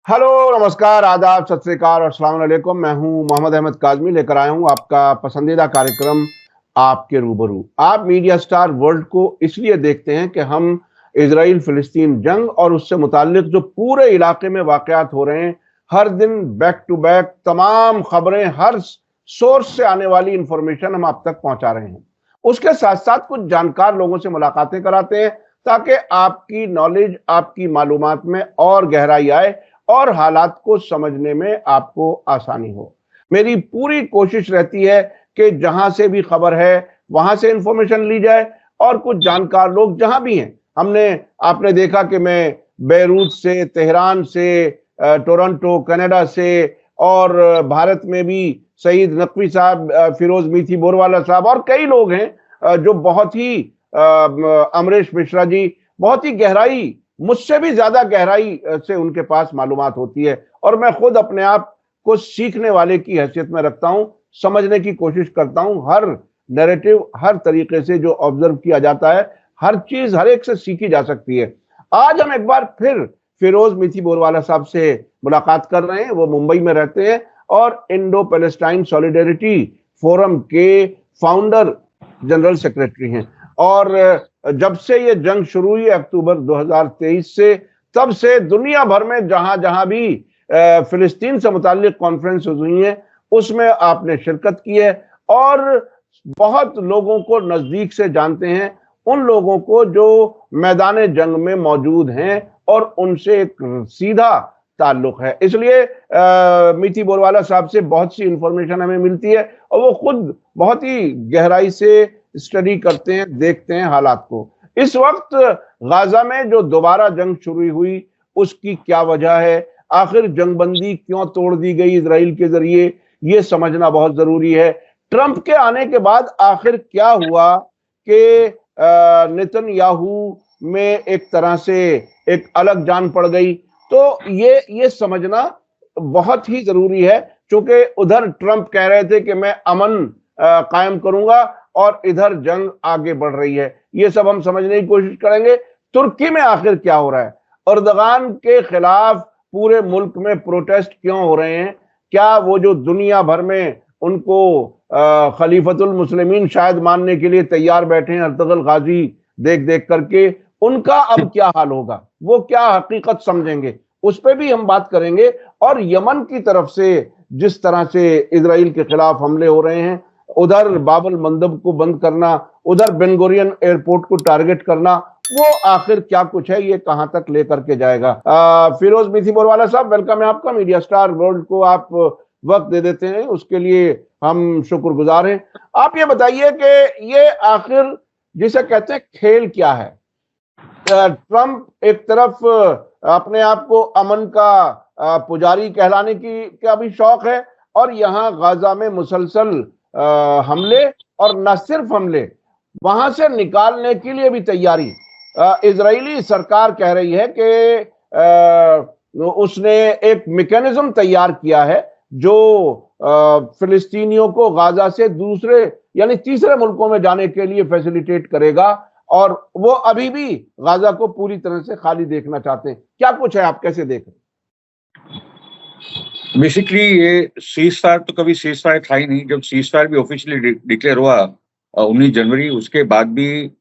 Hello, नमस्कार, आदाब, सत श्री अकाल और अस्सलाम वालेकुम। मैं हूं मोहम्मद अहमद काज़मी, लेकर आया हूं आपका पसंदीदा कार्यक्रम आपके रूबरू। आप मीडिया स्टार वर्ल्ड को इसलिए देखते हैं कि हम इजराइल फिलिस्तीन जंग और उससे मुताल्लिक जो पूरे इलाके में वाकयात हो रहे हैं, हर दिन बैक टू बैक तमाम खबरें, हर सोर्स से आने वाली इंफॉर्मेशन हम आप तक पहुंचा रहे हैं। उसके साथ साथ कुछ जानकार लोगों से मुलाकातें कराते हैं ताकि आपकी नॉलेज, आपकी मालूमात में और गहराई आए और हालात को समझने में आपको आसानी हो। मेरी पूरी कोशिश रहती है कि जहां से भी खबर है वहां से इंफॉर्मेशन ली जाए और कुछ जानकार लोग जहां भी हैं। आपने देखा कि मैं बेरूत से, तेहरान से, टोरंटो कनाडा से और भारत में भी सईद नकवी साहब, फिरोज मीठी बोरवाला साहब और कई लोग हैं जो बहुत ही अमरीश मिश्रा जी, बहुत ही गहराई, मुझसे भी ज्यादा गहराई से उनके पास मालूमात होती है और मैं खुद अपने आप को सीखने वाले की हैसियत में रखता हूं, समझने की कोशिश करता हूं। हर नैरेटिव, हर तरीके से जो ऑब्जर्व किया जाता है, हर चीज हर एक से सीखी जा सकती है। आज हम एक बार फिर फिरोज मीठी बोरवाला साहब से मुलाकात कर रहे हैं। वो मुंबई में रहते हैं और इंडो पैलेस्टाइन सॉलिडेरिटी फोरम के फाउंडर जनरल सेक्रेटरी हैं। और जब से ये जंग शुरू हुई अक्टूबर 2023 से, तब से दुनिया भर में जहां जहां भी फिलिस्तीन से मुताल्लिक कॉन्फ्रेंस हुई है उसमें आपने शिरकत की है और बहुत लोगों को नजदीक से जानते हैं, उन लोगों को जो मैदान जंग में मौजूद हैं और उनसे एक सीधा ताल्लुक है। इसलिए मीठी बोरवाला साहब से बहुत सी इंफॉर्मेशन हमें मिलती है और वो खुद बहुत ही गहराई से स्टडी करते हैं, देखते हैं हालात को। इस वक्त गाजा में जो दोबारा जंग शुरू हुई उसकी क्या वजह है, आखिर जंगबंदी क्यों तोड़ दी गई इजराइल के जरिए, ये समझना बहुत जरूरी है। ट्रंप के आने के बाद आखिर क्या हुआ कि नेतन्याहू में एक तरह से एक अलग जान पड़ गई, तो ये समझना बहुत ही जरूरी है। क्योंकि उधर ट्रंप कह रहे थे कि मैं अमन कायम करूंगा और इधर जंग आगे बढ़ रही है। ये सब हम समझने की कोशिश करेंगे। तुर्की में आखिर क्या हो रहा है, अर्दगान के खिलाफ पूरे मुल्क में प्रोटेस्ट क्यों हो रहे हैं, क्या वो जो दुनिया भर में उनको खलीफतुल मुस्लिमीन शायद मानने के लिए तैयार बैठे हैं अर्तुगरुल गाजी देख देख करके, उनका अब क्या हाल होगा, वो क्या हकीकत समझेंगे, उस पर भी हम बात करेंगे। और यमन की तरफ से जिस तरह से इजराइल के खिलाफ हमले हो रहे हैं, उधर बाबल मंदब को बंद करना, उधर बेन गुरियन एयरपोर्ट को टारगेट करना, वो आखिर क्या कुछ है, ये कहां तक लेकर के जाएगा। फिरोज मीठी बोरवाला साहब, वेलकम है आपका। मीडिया स्टार वर्ल्ड को आप वक्त दे देते हैं, उसके लिए हम शुक्रगुजार हैं। आप ये बताइए कि ये आखिर जिसे कहते हैं खेल क्या है। ट्रंप एक तरफ अपने आप को अमन का पुजारी कहलाने का भी शौक है और यहाँ गाजा में मुसलसल हमले, और न सिर्फ हमले, वहां से निकालने के लिए भी तैयारी। इजरायली सरकार कह रही है कि उसने एक मैकेनिज्म तैयार किया है जो फिलिस्तीनियों को गाजा से दूसरे यानी तीसरे मुल्कों में जाने के लिए फैसिलिटेट करेगा और वो अभी भी गाजा को पूरी तरह से खाली देखना चाहते हैं। क्या कुछ है, आप कैसे देख रहे हैं? बेसिकली ये सीज फायर तो कभी सीज फायर था ही नहीं। जब सीज फायर भी ऑफिशियली डिक्लेयर हुआ 19 जनवरी, उसके बाद भी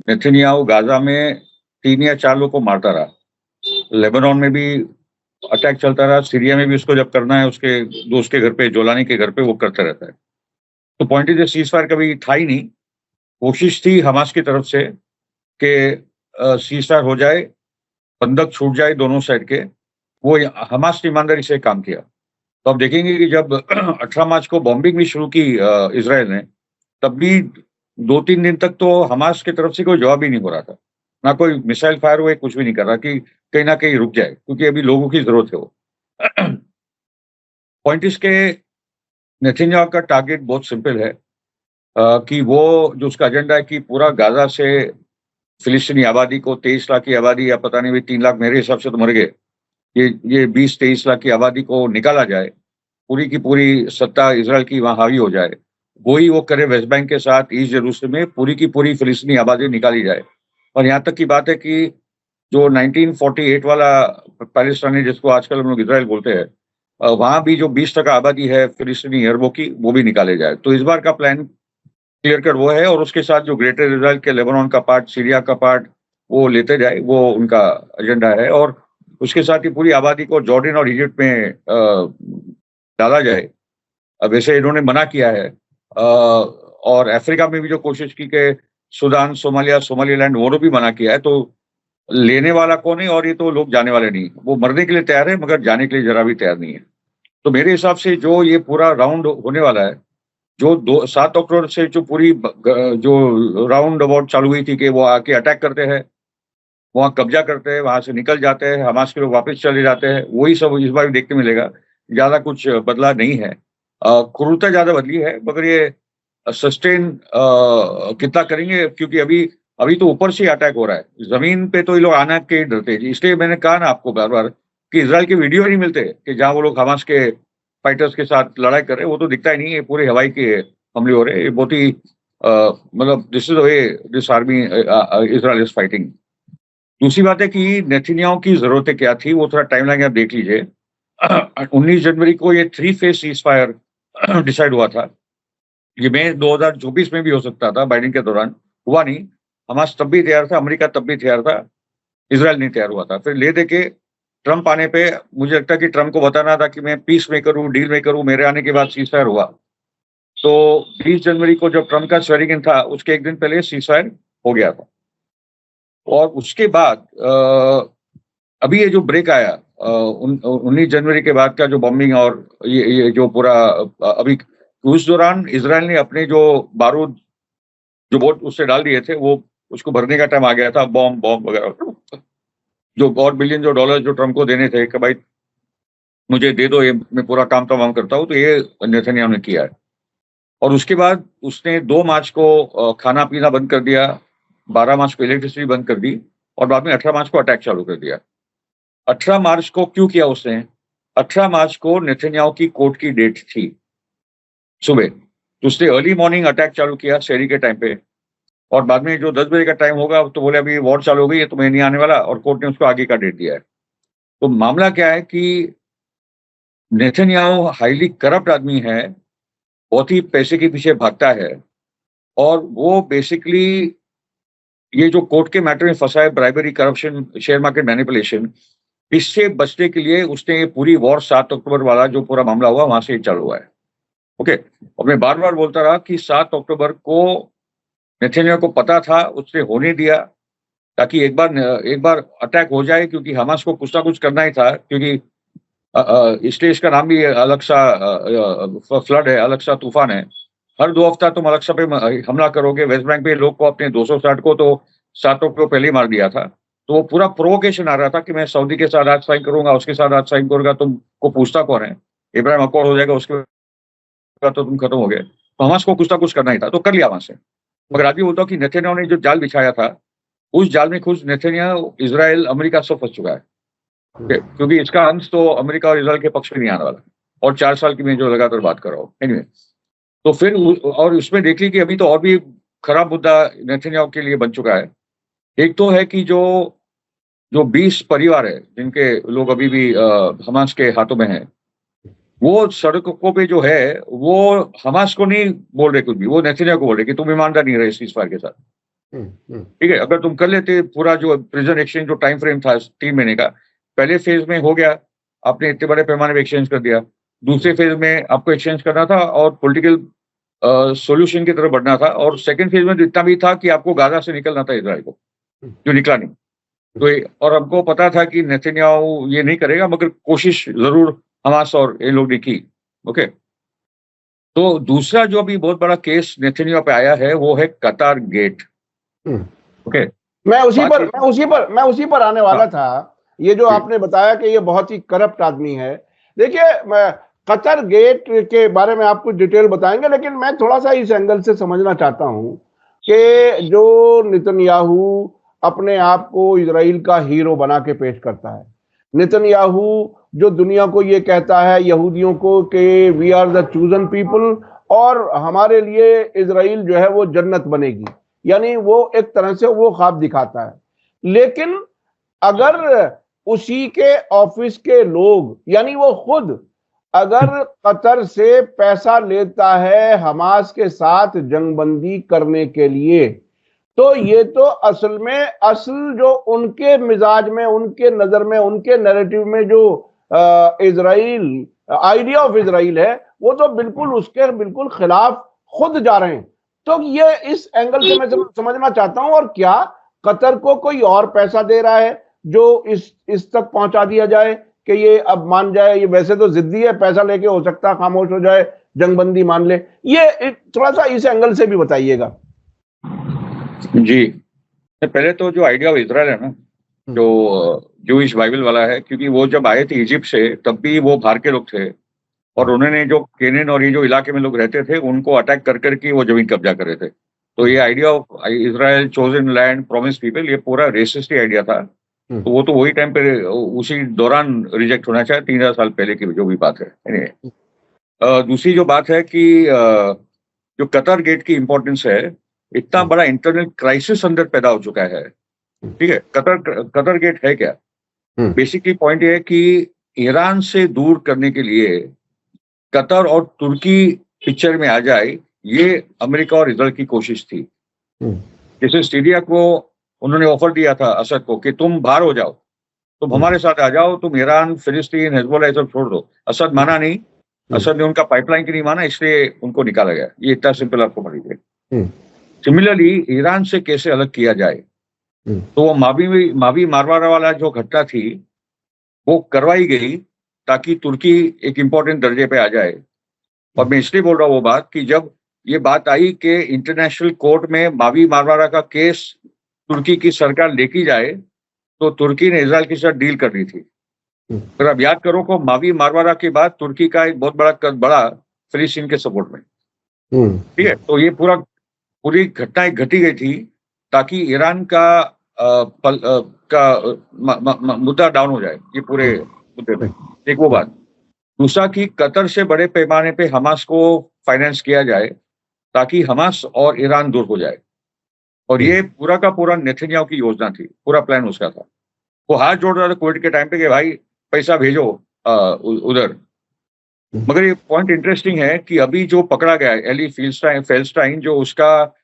नेतन्याहू गाजा में 3 या 4 लोगों को मारता रहा। लेबनान में भी अटैक चलता रहा, सीरिया में भी उसको जब करना है उसके दोस्त के घर पे, जोलानी के घर पे, वो करता रहता है। तो पॉइंट इज सीज फायर कभी था ही नहीं। कोशिश थी हमास की तरफ से कि सीज फायर हो जाए, बंधक छूट जाए दोनों साइड के। वो हमास ने ईमानदारी से काम किया। तो आप देखेंगे कि जब 18 मार्च को बॉम्बिंग भी शुरू की इजराइल ने, तब भी 2-3 दिन तक तो हमास की तरफ से कोई जवाब ही नहीं हो रहा था, ना कोई मिसाइल फायर हुए, कुछ भी नहीं कर रहा कि कहीं ना कहीं रुक जाए, क्योंकि अभी लोगों की जरूरत है वो। पॉइंट इसके नेतन्याहू का टारगेट बहुत सिंपल है कि वो जो उसका एजेंडा है कि पूरा गाजा से फिलिस्तीनी आबादी को, 23 लाख की आबादी, या पता नहीं भाई 3 लाख मेरे हिसाब से तो मर गए, ये 20-23 लाख की आबादी को निकाला जाए, पूरी की पूरी सत्ता इजराइल की वहां हावी हो जाए। वही वो करे वेस्ट बैंक के साथ, ईस्ट जेरूसलम में पूरी की पूरी फिलिस्तीनी आबादी निकाली जाए। और यहाँ तक की बात है कि जो 1948 वाला पैलेस्टाइन है, जिसको आजकल हम लोग इजराइल बोलते हैं, वहां भी जो 20% आबादी है फिलिस्तीनी अरबों की, वो भी निकाले जाए। तो इस बार का प्लान क्लियर कट वो है, और उसके साथ जो ग्रेटर इजराइल के लेबनान का पार्ट, सीरिया का पार्ट, वो लेते जाए, वो उनका एजेंडा है। और उसके साथ ही पूरी आबादी को जॉर्डन और इजिप्ट में डाला जाए। अब वैसे इन्होंने मना किया है, और अफ्रीका में भी जो कोशिश की कि सूडान, सोमालिया, सोमालीलैंड, वो भी मना किया है। तो लेने वाला कौन है, और ये तो लोग जाने वाले नहीं। वो मरने के लिए तैयार है, मगर जाने के लिए जरा भी तैयार नहीं है। तो मेरे हिसाब से जो ये पूरा राउंड होने वाला है, जो 7 अक्टूबर से जो पूरी जो राउंड अबाउट चालू हुई थी कि वो आके अटैक करते हैं, वहाँ कब्जा करते हैं, वहां से निकल जाते हैं, हमास के लोग वापस चले जाते हैं, वही सब इस बार भी देखने मिलेगा। ज्यादा कुछ बदला नहीं है, क्रूरता ज्यादा बदली है, मगर ये सस्टेन कितना करेंगे, क्योंकि अभी तो ऊपर से अटैक हो रहा है, जमीन पे तो ये लोग आना के डरते हैं। इसलिए मैंने कहा ना आपको बार बार कि इजराइल के वीडियो नहीं मिलते कि जहां वो लोग हमास के फाइटर्स के साथ लड़ाई कर रहे हैं, वो तो दिखता ही नहीं है। पूरे हवाई के हमले हो रहे हैं। ये बहुत ही मतलब this is the way this army Israel is fighting. दूसरी बात है कि नेतन्याहू की जरूरतें क्या थी, वो थोड़ा टाइमलाइन आप देख लीजिए। 19 जनवरी को ये 3 फेज सीज फायर डिसाइड हुआ था। ये मई 2024 में भी हो सकता था, बाइडेन के दौरान, हुआ नहीं। हमास तब भी तैयार था, अमेरिका तब भी तैयार था, इजराइल नहीं तैयार हुआ था। फिर ले दे के ट्रंप आने पे मुझे लगता है कि ट्रंप को बताना था कि मैं पीस मेकर हूँ, डील मेकर हूँ, मेरे आने के बाद सीज फायर हुआ। तो 20 जनवरी को जब ट्रंप का स्वेरिंग इन था, उसके एक दिन पहले सीज फायर हो गया था। और उसके बाद अभी ये जो ब्रेक आया 19 जनवरी के बाद का जो बॉम्बिंग, और ये जो पूरा अभी, उस दौरान इजराइल ने अपने जो बारूद जो बोट उससे डाल दिए थे, वो उसको भरने का टाइम आ गया था, बॉम्ब वगैरह, जो और बिलियन जो डॉलर जो ट्रम्प को देने थे कि भाई मुझे दे दो, ये मैं पूरा काम तमाम करता हूँ, तो ये नेतन्याहू ने किया है। और उसके बाद उसने 2 मार्च को खाना पीना बंद कर दिया, 12 मार्च को इलेक्ट्रिसिटी बंद कर दी, और बाद में 18 मार्च को अटैक चालू कर दिया। 18 मार्च को क्यों किया उसने? 18 मार्च को नेतन्याहू की कोर्ट की डेट थी सुबह, तो उसने अर्ली मॉर्निंग अटैक चालू किया शहरी के टाइम पे, और बाद में जो 10 बजे का टाइम होगा तो बोले अभी वॉर चालू हो गई है, तो मैं नहीं आने वाला, और कोर्ट ने उसको आगे का डेट दिया है। तो मामला क्या है कि नेतन्याहू हाईली करप्ट आदमी है, बहुत ही पैसे के पीछे भागता है, और वो बेसिकली ये जो कोर्ट के मैटर में फंसा है, bribery, corruption, share market manipulation, इससे बचने के लिए उसने ये पूरी वॉर 7 अक्टूबर वाला जो पूरा मामला हुआ, वहां से चालू हुआ है। ओके, और मैं बार बार बोलता रहा कि 7 अक्टूबर को नेतन्याहू को पता था, उसने होने दिया ताकि एक बार अटैक हो जाए, क्योंकि हमास को कुछ ना कुछ करना ही था। क्योंकि इसलिए इसका नाम भी अलग सा फ्लड है, अलग सा तूफान है। हर 2 हफ्ता तुम अलग सा पे हमला करोगे। वेस्ट बैंक पे लोग को अपने 260 को तो 7 अक्टूबर पहले ही मार दिया था। तो वो पूरा प्रोवोकेशन आ रहा था कि मैं सऊदी के साथ आज साइन करूंगा, उसके साथ आज साइन करूंगा, तुमको पूछता कौन है, इब्राहिम अकॉर्ड हो जाएगा, उसके बाद तो तुम खत्म हो गए। तो हमास को कुछ ना कुछ करना ही था, तो कर लिया वहां से। मगर आज भी बोलता हूँ कि नेतन्याहू ने जो जाल बिछाया था, उस जाल में खुद नेतन्याहू, इजराइल, अमेरिका सब फंस चुका है। क्योंकि इसका अंत तो अमेरिका और इजराइल के पक्ष में नहीं आने वाला, और 4 साल की मैं जो लगातार बात कर रहा हूँ। एनीवे, तो फिर और उसमें देख ली कि अभी तो और भी खराब मुद्दा नेतन्याहू के लिए बन चुका है। एक तो है कि जो 20 परिवार है जिनके लोग अभी भी हमास के हाथों में हैं, वो सड़कों पे जो है, वो हमास को नहीं बोल रहे कुछ भी, वो नेतन्याहू को बोल रहे कि तुम ईमानदार नहीं रहे सीज फायर के साथ। ठीक है, अगर तुम कर लेते पूरा जो प्रिजन एक्सचेंज जो टाइम फ्रेम था 3 महीने का, पहले फेज में हो गया, आपने इतने बड़े पैमाने पे एक्सचेंज कर दिया। दूसरे फेज में आपको एक्सचेंज करना था और पॉलिटिकल सॉल्यूशन की तरफ बढ़ना था, और सेकंड फेज में इतना भी था कि आपको गाजा से निकलना था इजराइल को, जो निकला नहीं। तो और हमको पता था कि नेतन्याहू ये नहीं करेगा, मगर कोशिश जरूर हमास और ये लोग ने की। ओके, तो दूसरा जो अभी बहुत बड़ा केस नेतन्याहू पे आया है, वो है कतार गेट। ओके, मैं उसी पर आने वाला था। ये जो आपने बताया कि ये बहुत ही करप्ट आदमी है, देखिए कतर गेट के बारे में आप कुछ डिटेल बताएंगे, लेकिन मैं थोड़ा सा इस एंगल से समझना चाहता हूं कि जो नेतन्याहू अपने आप को इजराइल का हीरो बना के पेश करता है, नेतन्याहू जो दुनिया को ये कहता है, यहूदियों को, कि we are the chosen people, और हमारे लिए इजराइल जो है वो जन्नत बनेगी, यानी वो एक तरह से वो ख्वाब दिखाता है। लेकिन अगर उसी के ऑफिस के लोग यानी वो खुद अगर कतर से पैसा लेता है हमास के साथ जंगबंदी करने के लिए, तो ये तो असल जो उनके मिजाज में, उनके नजर में, उनके नैरेटिव में जो इजराइल, आइडिया ऑफ इजराइल है, वो तो बिल्कुल उसके बिल्कुल खिलाफ खुद जा रहे हैं। तो ये इस एंगल से मैं समझना चाहता हूं। और क्या कतर को कोई और पैसा दे रहा है जो इस तक पहुंचा दिया जाए कि ये अब मान जाए? ये वैसे तो जिद्दी है, पैसा लेके हो सकता है खामोश हो जाए, जंगबंदी मान ले। ये थोड़ा सा इस एंगल से भी बताइएगा। जी, पहले तो जो आइडिया ऑफ इजराइल है ना, जो जूइश बाइबल वाला है, क्योंकि वो जब आए थे इजिप्ट से तब भी वो बाहर के लोग थे और उन्होंने जो केनेन और ये जो इलाके में लोग रहते थे उनको अटैक कर करके वो जमीन कब्जा कर रहे थे। तो ये idea of Israel chosen land promise people, ये पूरा रेसिस्ट आइडिया था। तो वो तो वही टाइम पे उसी दौरान रिजेक्ट होना चाहिए, 3,000 साल पहले की जो भी बात है। दूसरी जो बात है कि जो कतर गेट की इंपॉर्टेंस है, इतना बड़ा इंटरनल क्राइसिस अंदर पैदा हो चुका है। ठीक है, कतर गेट है क्या? बेसिकली पॉइंट ये है कि ईरान से दूर करने के लिए कतर और तुर्की पिक्चर में आ जाए, ये अमेरिका और इजराइल की कोशिश थी। जैसे सीरिया को उन्होंने ऑफर दिया था असद को कि तुम बाहर हो जाओ, तुम हमारे साथ आ जाओ, तुम ईरान, फिलिस्तीन, हिजबुल्लाह ये सब छोड़ दो। असद माना नहीं, असद ने उनका पाइपलाइन की नहीं माना, इसलिए उनको निकाला गया। ये इतना सिंपल आपको पड़ी है। सिमिलरली ईरान से कैसे अलग किया जाए, तो वो मावी मारवारा वाला जो घटना थी वो करवाई गई ताकि तुर्की एक इंपॉर्टेंट दर्जे पे आ जाए। और मैं इसलिए बोल रहा हूँ वो बात कि जब ये बात आई कि इंटरनेशनल कोर्ट में मावी मारवारा का केस तुर्की की सरकार लेके जाए, तो तुर्की ने इजराइल के साथ डील कर रही थी। फिर आप याद करो को मावी मारवारा के बाद तुर्की का एक बहुत बड़ा फिलिस्तीन के सपोर्ट में। ठीक है, तो ये पूरी घटना घटी गई थी ताकि ईरान का मुद्दा डाउन हो जाए, ये पूरे मुद्दे में। एक वो बात। दूसरा कि कतर से बड़े पैमाने पे हमास को फाइनेंस किया जाए ताकि हमास और ईरान दूर हो जाए। और ये पूरा का पूरा नेतन्याहू की योजना थी, पूरा प्लान उसका था। वो हाथ जोड़ रहा था कोविड के टाइम पे कि भाई पैसा भेजो उधर। मगर ये पॉइंट इंटरेस्टिंग है कि अभी जो पकड़ा गया है एली फेल्स्टाइन, जो उसका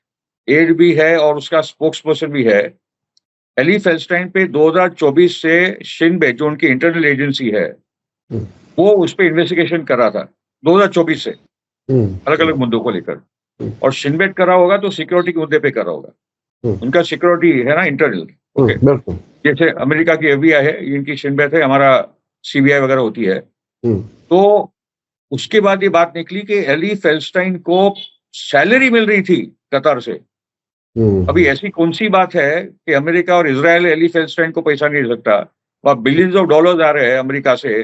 एड भी है और उसका स्पोक्स पर्सन भी है, एली फेल्स्टाइन पे 2024 से शिनबेट जो उनकी इंटरनल एजेंसी है वो उस पर इन्वेस्टिगेशन कर रहा था 2024 से, अलग अलग मुद्दों को लेकर। और शिनबेट कर रहा होगा तो सिक्योरिटी के मुद्दे पे कर रहा होगा। उनका सिक्योरिटी है ना इंटरनल, ओके। जैसे अमेरिका की FBI है, इनकी शिनबेट है, हमारा CBI वगैरह होती है। तो उसके बाद ये बात निकली कि एली फेल्स्टाइन को सैलरी मिल रही थी कतर से। अभी ऐसी कौन सी बात है कि अमेरिका और इजराइल एली फेल्स्टाइन को पैसा नहीं दे सकता? वहां बिलियंस ऑफ डॉलर्स आ रहे हैं अमेरिका से।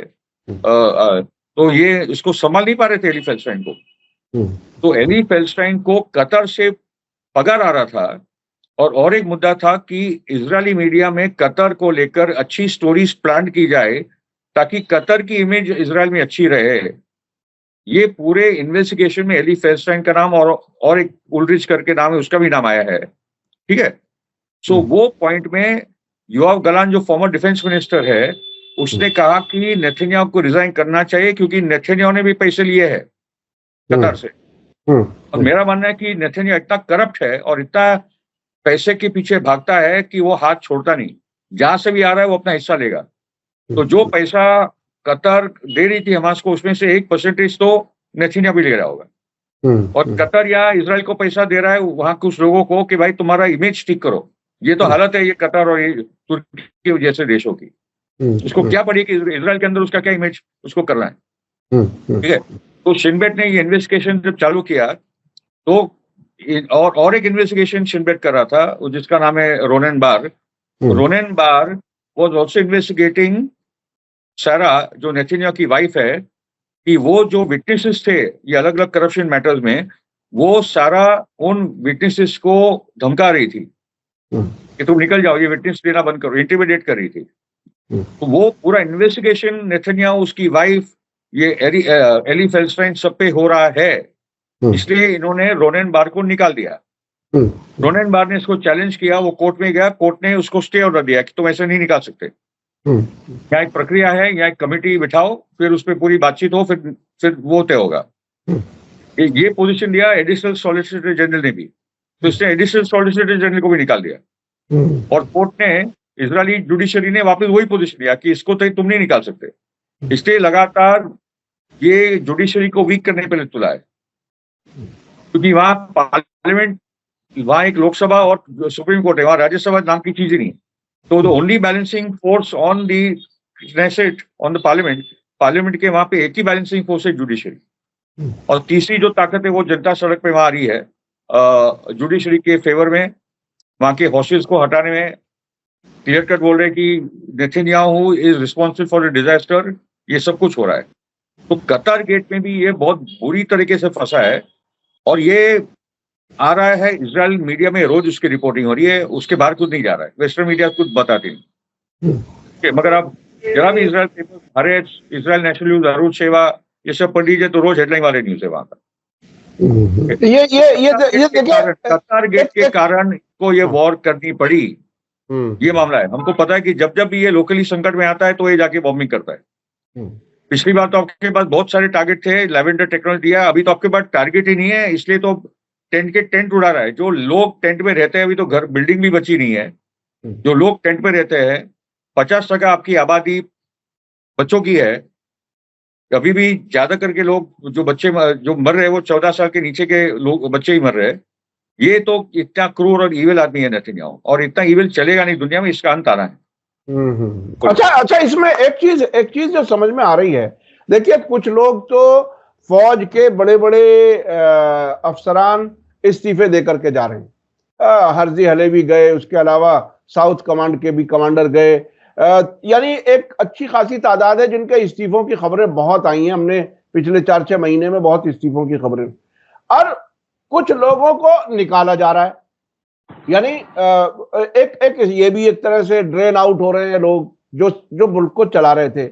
तो ये इसको संभाल नहीं पा रहे थे एली फेल्स्टाइन को। तो एली फेल्स्टाइन को कतर से पगार आ रहा था। और एक मुद्दा था कि इजरायली मीडिया में कतर को लेकर अच्छी स्टोरीज प्लान की जाए ताकि कतर की इमेज इजराइल में अच्छी रहे। ये पूरे इन्वेस्टिगेशन में एली फेल्स्टाइन का नाम और एक उल्ड्रिच करके नाम है, उसका भी नाम आया है। ठीक है, सो वो पॉइंट में योआव गलान जो फॉर्मर डिफेंस मिनिस्टर है, उसने कहा कि नेतन्याहू को रिजाइन करना चाहिए क्योंकि नेतन्याहू ने भी पैसे लिए हैं कतर से। और मेरा मानना है कि नेतन्याहू इतना करप्ट है और इतना पैसे के पीछे भागता है कि वो हाथ छोड़ता नहीं, जहां से भी आ रहा है वो अपना हिस्सा लेगा। तो जो पैसा कतर दे रही थी हमास को, उसमें से 1% तो नेतन्याहू भी ले रहा होगा। और कतर या इजराइल को पैसा दे रहा है वहां कुछ लोगों को कि भाई तुम्हारा इमेज ठीक करो। ये तो हालत है ये कतर और ये तुर्की जैसे देशों की। उसको क्या पड़ी कि इजराइल के अंदर उसका क्या इमेज उसको करना है। ठीक है, तो शिनबेट ने ये इन्वेस्टिगेशन जब चालू किया तो और एक इन्वेस्टिगेशन शिनबेट कर रहा था जिसका नाम है Ronan bar. Ronan bar was also investigating सारा, जो नेतन्याहू की वाइफ है, कि वो जो विटनेसेस थे ये अलग अलग करप्शन मैटर्स में, वो सारा उन विटनेसेस को धमका रही थी कि तुम निकल जाओ, ये विटनेस देना बंद करो, इंटिमिडेट कर रही थी। तो वो पूरा इन्वेस्टिगेशन नेतन्याहू, उसकी वाइफ, ये एली फेल्स्टाइन सब पे हो रहा है। इसलिए इन्होंने रोनेन बार को निकाल दिया। रोनेन बार्नेस को चैलेंज किया, वो कोर्ट में गया, कोर्ट ने उसको स्टे ऑर्डर दिया कि तुम ऐसे नहीं निकाल सकते। यहाँ एक प्रक्रिया है, यहाँ एक कमेटी बिठाओ, फिर उस पर पूरी बातचीत हो, फिर वो तय होगा। ये पोजीशन दिया एडिशनल सॉलिसिटर जनरल ने भी, तो इसने एडिशनल सॉलिसिटर जनरल को भी निकाल दिया। और कोर्ट ने, इजरायली जुडिशरी ने वापस वही पोजीशन दिया कि इसको तो तुम नहीं निकाल सकते। इसलिए लगातार ये जुडिशरी को वीक करने पे तुला है, क्योंकि वहां पार्लियामेंट, वहां एक लोकसभा और सुप्रीम कोर्ट है, वहां राज्यसभा नाम की चीज ही नहीं। तो the only balancing force on the Knesset, on the parliament के वहां पे एक ही बैलेंसिंग फोर्स है जुडिशरी। और तीसरी जो ताकत है वो जनता सड़क पे वहां आ रही है जुडिशरी के फेवर में, वहां के हॉस्टेज को हटाने में। क्लियर कट बोल रहे हैं कि Netanyahu is responsible for the disaster, ये सब कुछ हो रहा है। तो कतार गेट में भी ये बहुत बुरी तरीके से फंसा है, और ये आ रहा है इजराइल मीडिया में, रोज उसकी रिपोर्टिंग हो रही है, उसके बाहर कुछ नहीं जा रहा है, वेस्टर्न मीडिया कुछ बताती नहीं। मगर अब जरा भी Israel paper, Haaretz, Israel national news, अरुण सेवा, ये सब पढ़ लीजिए तो रोज हेडलाइन वाले न्यूज है वहां का। कतार गेट के कारण को ये वॉर करनी पड़ी, ये मामला है। हमको पता है कि जब जब भी ये लोकली संकट में आता है तो ये जाके बॉम्बिंग करता है। पिछली बार तो आपके पास बहुत सारे टारगेट थे, लेवेंडर टेक्नोलॉजी दिया, अभी तो आपके पास टारगेट ही नहीं है, इसलिए तो टेंट उड़ा रहा है। जो लोग टेंट में रहते हैं, अभी तो घर, बिल्डिंग भी बची नहीं है। जो लोग टेंट में रहते हैं, 50% आपकी आबादी बच्चों की है। अभी भी ज्यादा करके लोग जो मर रहे हैं वो 14 साल के नीचे के लोग, बच्चे ही मर रहे हैं। ये तो इतना क्रूर और इविल आदमी है नेतन्याहू, और इतना इविल चलेगा नहीं दुनिया में, इसका अंत आ रहा है। अच्छा, इसमें एक चीज जो समझ में आ रही है, देखिए कुछ लोग तो फौज के बड़े बड़े अफसरान इस्तीफे देकर के जा रहे हैं। हर्जी हलेवी गए, उसके अलावा साउथ कमांड के भी कमांडर गए। यानी एक अच्छी खासी तादाद है जिनके इस्तीफों की खबरें बहुत आई हैं, हमने पिछले 4-6 महीने में बहुत इस्तीफों की खबरें। और कुछ लोगों को निकाला जा रहा है, यानी एक ये भी एक तरह से ड्रेन आउट हो रहे हैं लोग जो मुल्क को चला रहे थे।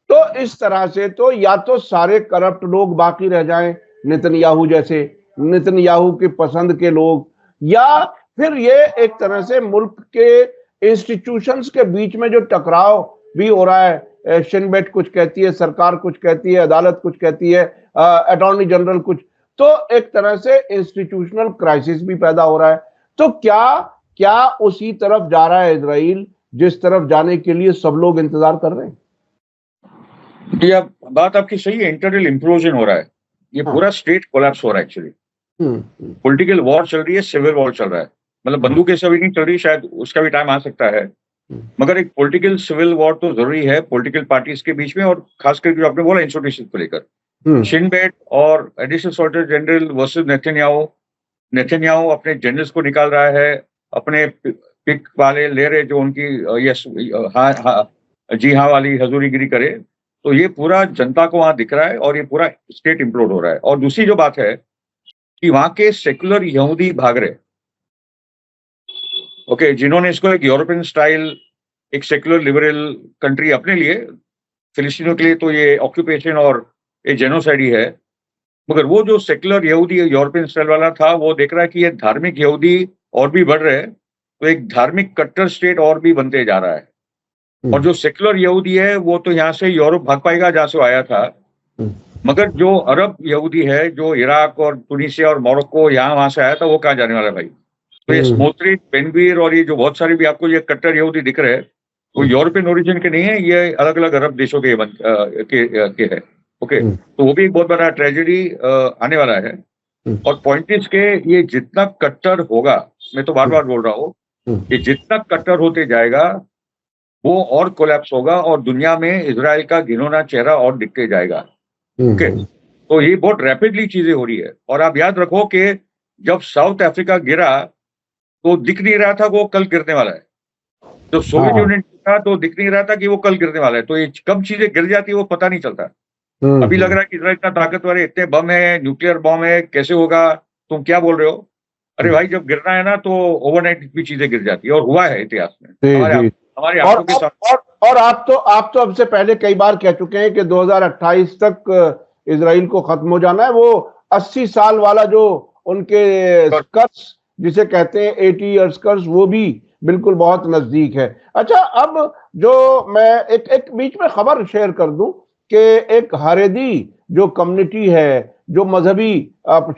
तो इस तरह से तो या तो सारे करप्ट लोग बाकी रह जाएं, नेतन्याहू जैसे, नेतन्याहू की पसंद के लोग, या फिर ये एक तरह से मुल्क के इंस्टीट्यूशंस के बीच में जो टकराव भी हो रहा है, शिन बेट कुछ कहती है, सरकार कुछ कहती है, अदालत कुछ कहती है, अटॉर्नी जनरल कुछ, तो एक तरह से इंस्टीट्यूशनल क्राइसिस भी पैदा हो रहा है। तो क्या उसी तरफ जा रहा है इजराइल जिस तरफ जाने के लिए सब लोग इंतजार कर रहे हैं? ये बात आपकी सही है, इंटरनल इंप्लोजन हो रहा है, ये पूरा स्टेट कोलैप्स हो रहा है। एक्चुअली पॉलिटिकल वॉर चल रही है, सिविल वॉर चल रहा है, मतलब बंदूकें से अभी नहीं चल रही, शायद उसका भी टाइम आ सकता है, मगर एक पॉलिटिकल सिविल वॉर तो जरूरी है पॉलिटिकल पार्टीज के बीच में, और खासकर जो आपने बोला इंस्टीट्यूशन को लेकर। शिन बेट और additional solicitor general versus Netanyahu अपने जनरल्स को निकाल रहा है, अपने पिक वाले ले रहे जो उनकी जी हाँ वाली हजूरीगिरी करे। तो ये पूरा जनता को वहां दिख रहा है, और ये पूरा स्टेट इम्प्लोड हो रहा है। और दूसरी जो बात है कि वहां के सेकुलर यहूदी भाग रहे, ओके, जिन्होंने इसको एक यूरोपियन स्टाइल, एक सेकुलर लिबरल कंट्री अपने लिए, फिलिस्तीनियों के लिए तो ये ऑक्यूपेशन और एक जेनोसाइड ही है, मगर वो जो सेकुलर यहूदी यूरोपियन स्टाइल वाला था, वो देख रहा है कि ये धार्मिक यहूदी और भी बढ़ रहे हैं, तो एक धार्मिक कट्टर स्टेट और भी बनते जा रहा है। और जो सेकुलर यहूदी है वो तो यहाँ से यूरोप भाग पाएगा जहां से आया था, मगर जो अरब यहूदी है, जो इराक और तुनिसिया और मोरक्को यहाँ वहां से आया था, वो कहाँ जाने वाला है भाई? तो ये स्मोट्रिच, बेनगवीर और ये जो बहुत सारे भी आपको ये कट्टर यहूदी दिख रहे हैं, वो यूरोपियन ओरिजिन के नहीं है, ये अलग अलग अरब देशों के है। ओके, तो वो भी एक बहुत बड़ा ट्रेजेडी आने वाला है। और पॉइंट इज के ये जितना कट्टर होगा, मैं तो बार बार बोल रहा हूँ, ये जितना कट्टर होते जाएगा वो और कोलैप्स होगा, और दुनिया में इजराइल का घिनौना चेहरा और दिखते जाएगा। ओके, तो ये बहुत रैपिडली चीजें हो रही है। और आप याद रखो कि जब साउथ अफ्रीका गिरा तो दिख नहीं रहा था वो कल गिरने वाला है, तो सोवियत यूनियन गिरा तो दिख नहीं रहा था कि वो कल गिरने वाला है। तो ये कब चीजें गिर जाती है वो पता नहीं चलता। अभी लग रहा है कि इजराइल इतना ताकतवर है, इतने बम है, न्यूक्लियर बम है, कैसे होगा, तुम क्या बोल रहे हो? अरे भाई, जब गिरना है ना तो ओवरनाइट भी चीजें गिर जाती है, और हुआ है इतिहास में हमारे आंखों के साथ। और आप तो अब से पहले कई बार कह चुके हैं कि 2028 तक इजराइल को खत्म हो जाना है। वो 80 साल वाला जो उनके कर्ज जिसे कहते हैं 80 ईयर्स कर्स, वो भी बिल्कुल बहुत नजदीक है। अच्छा, अब जो मैं एक बीच में खबर शेयर कर दूं कि एक हरेदी जो कम्युनिटी है, जो मजहबी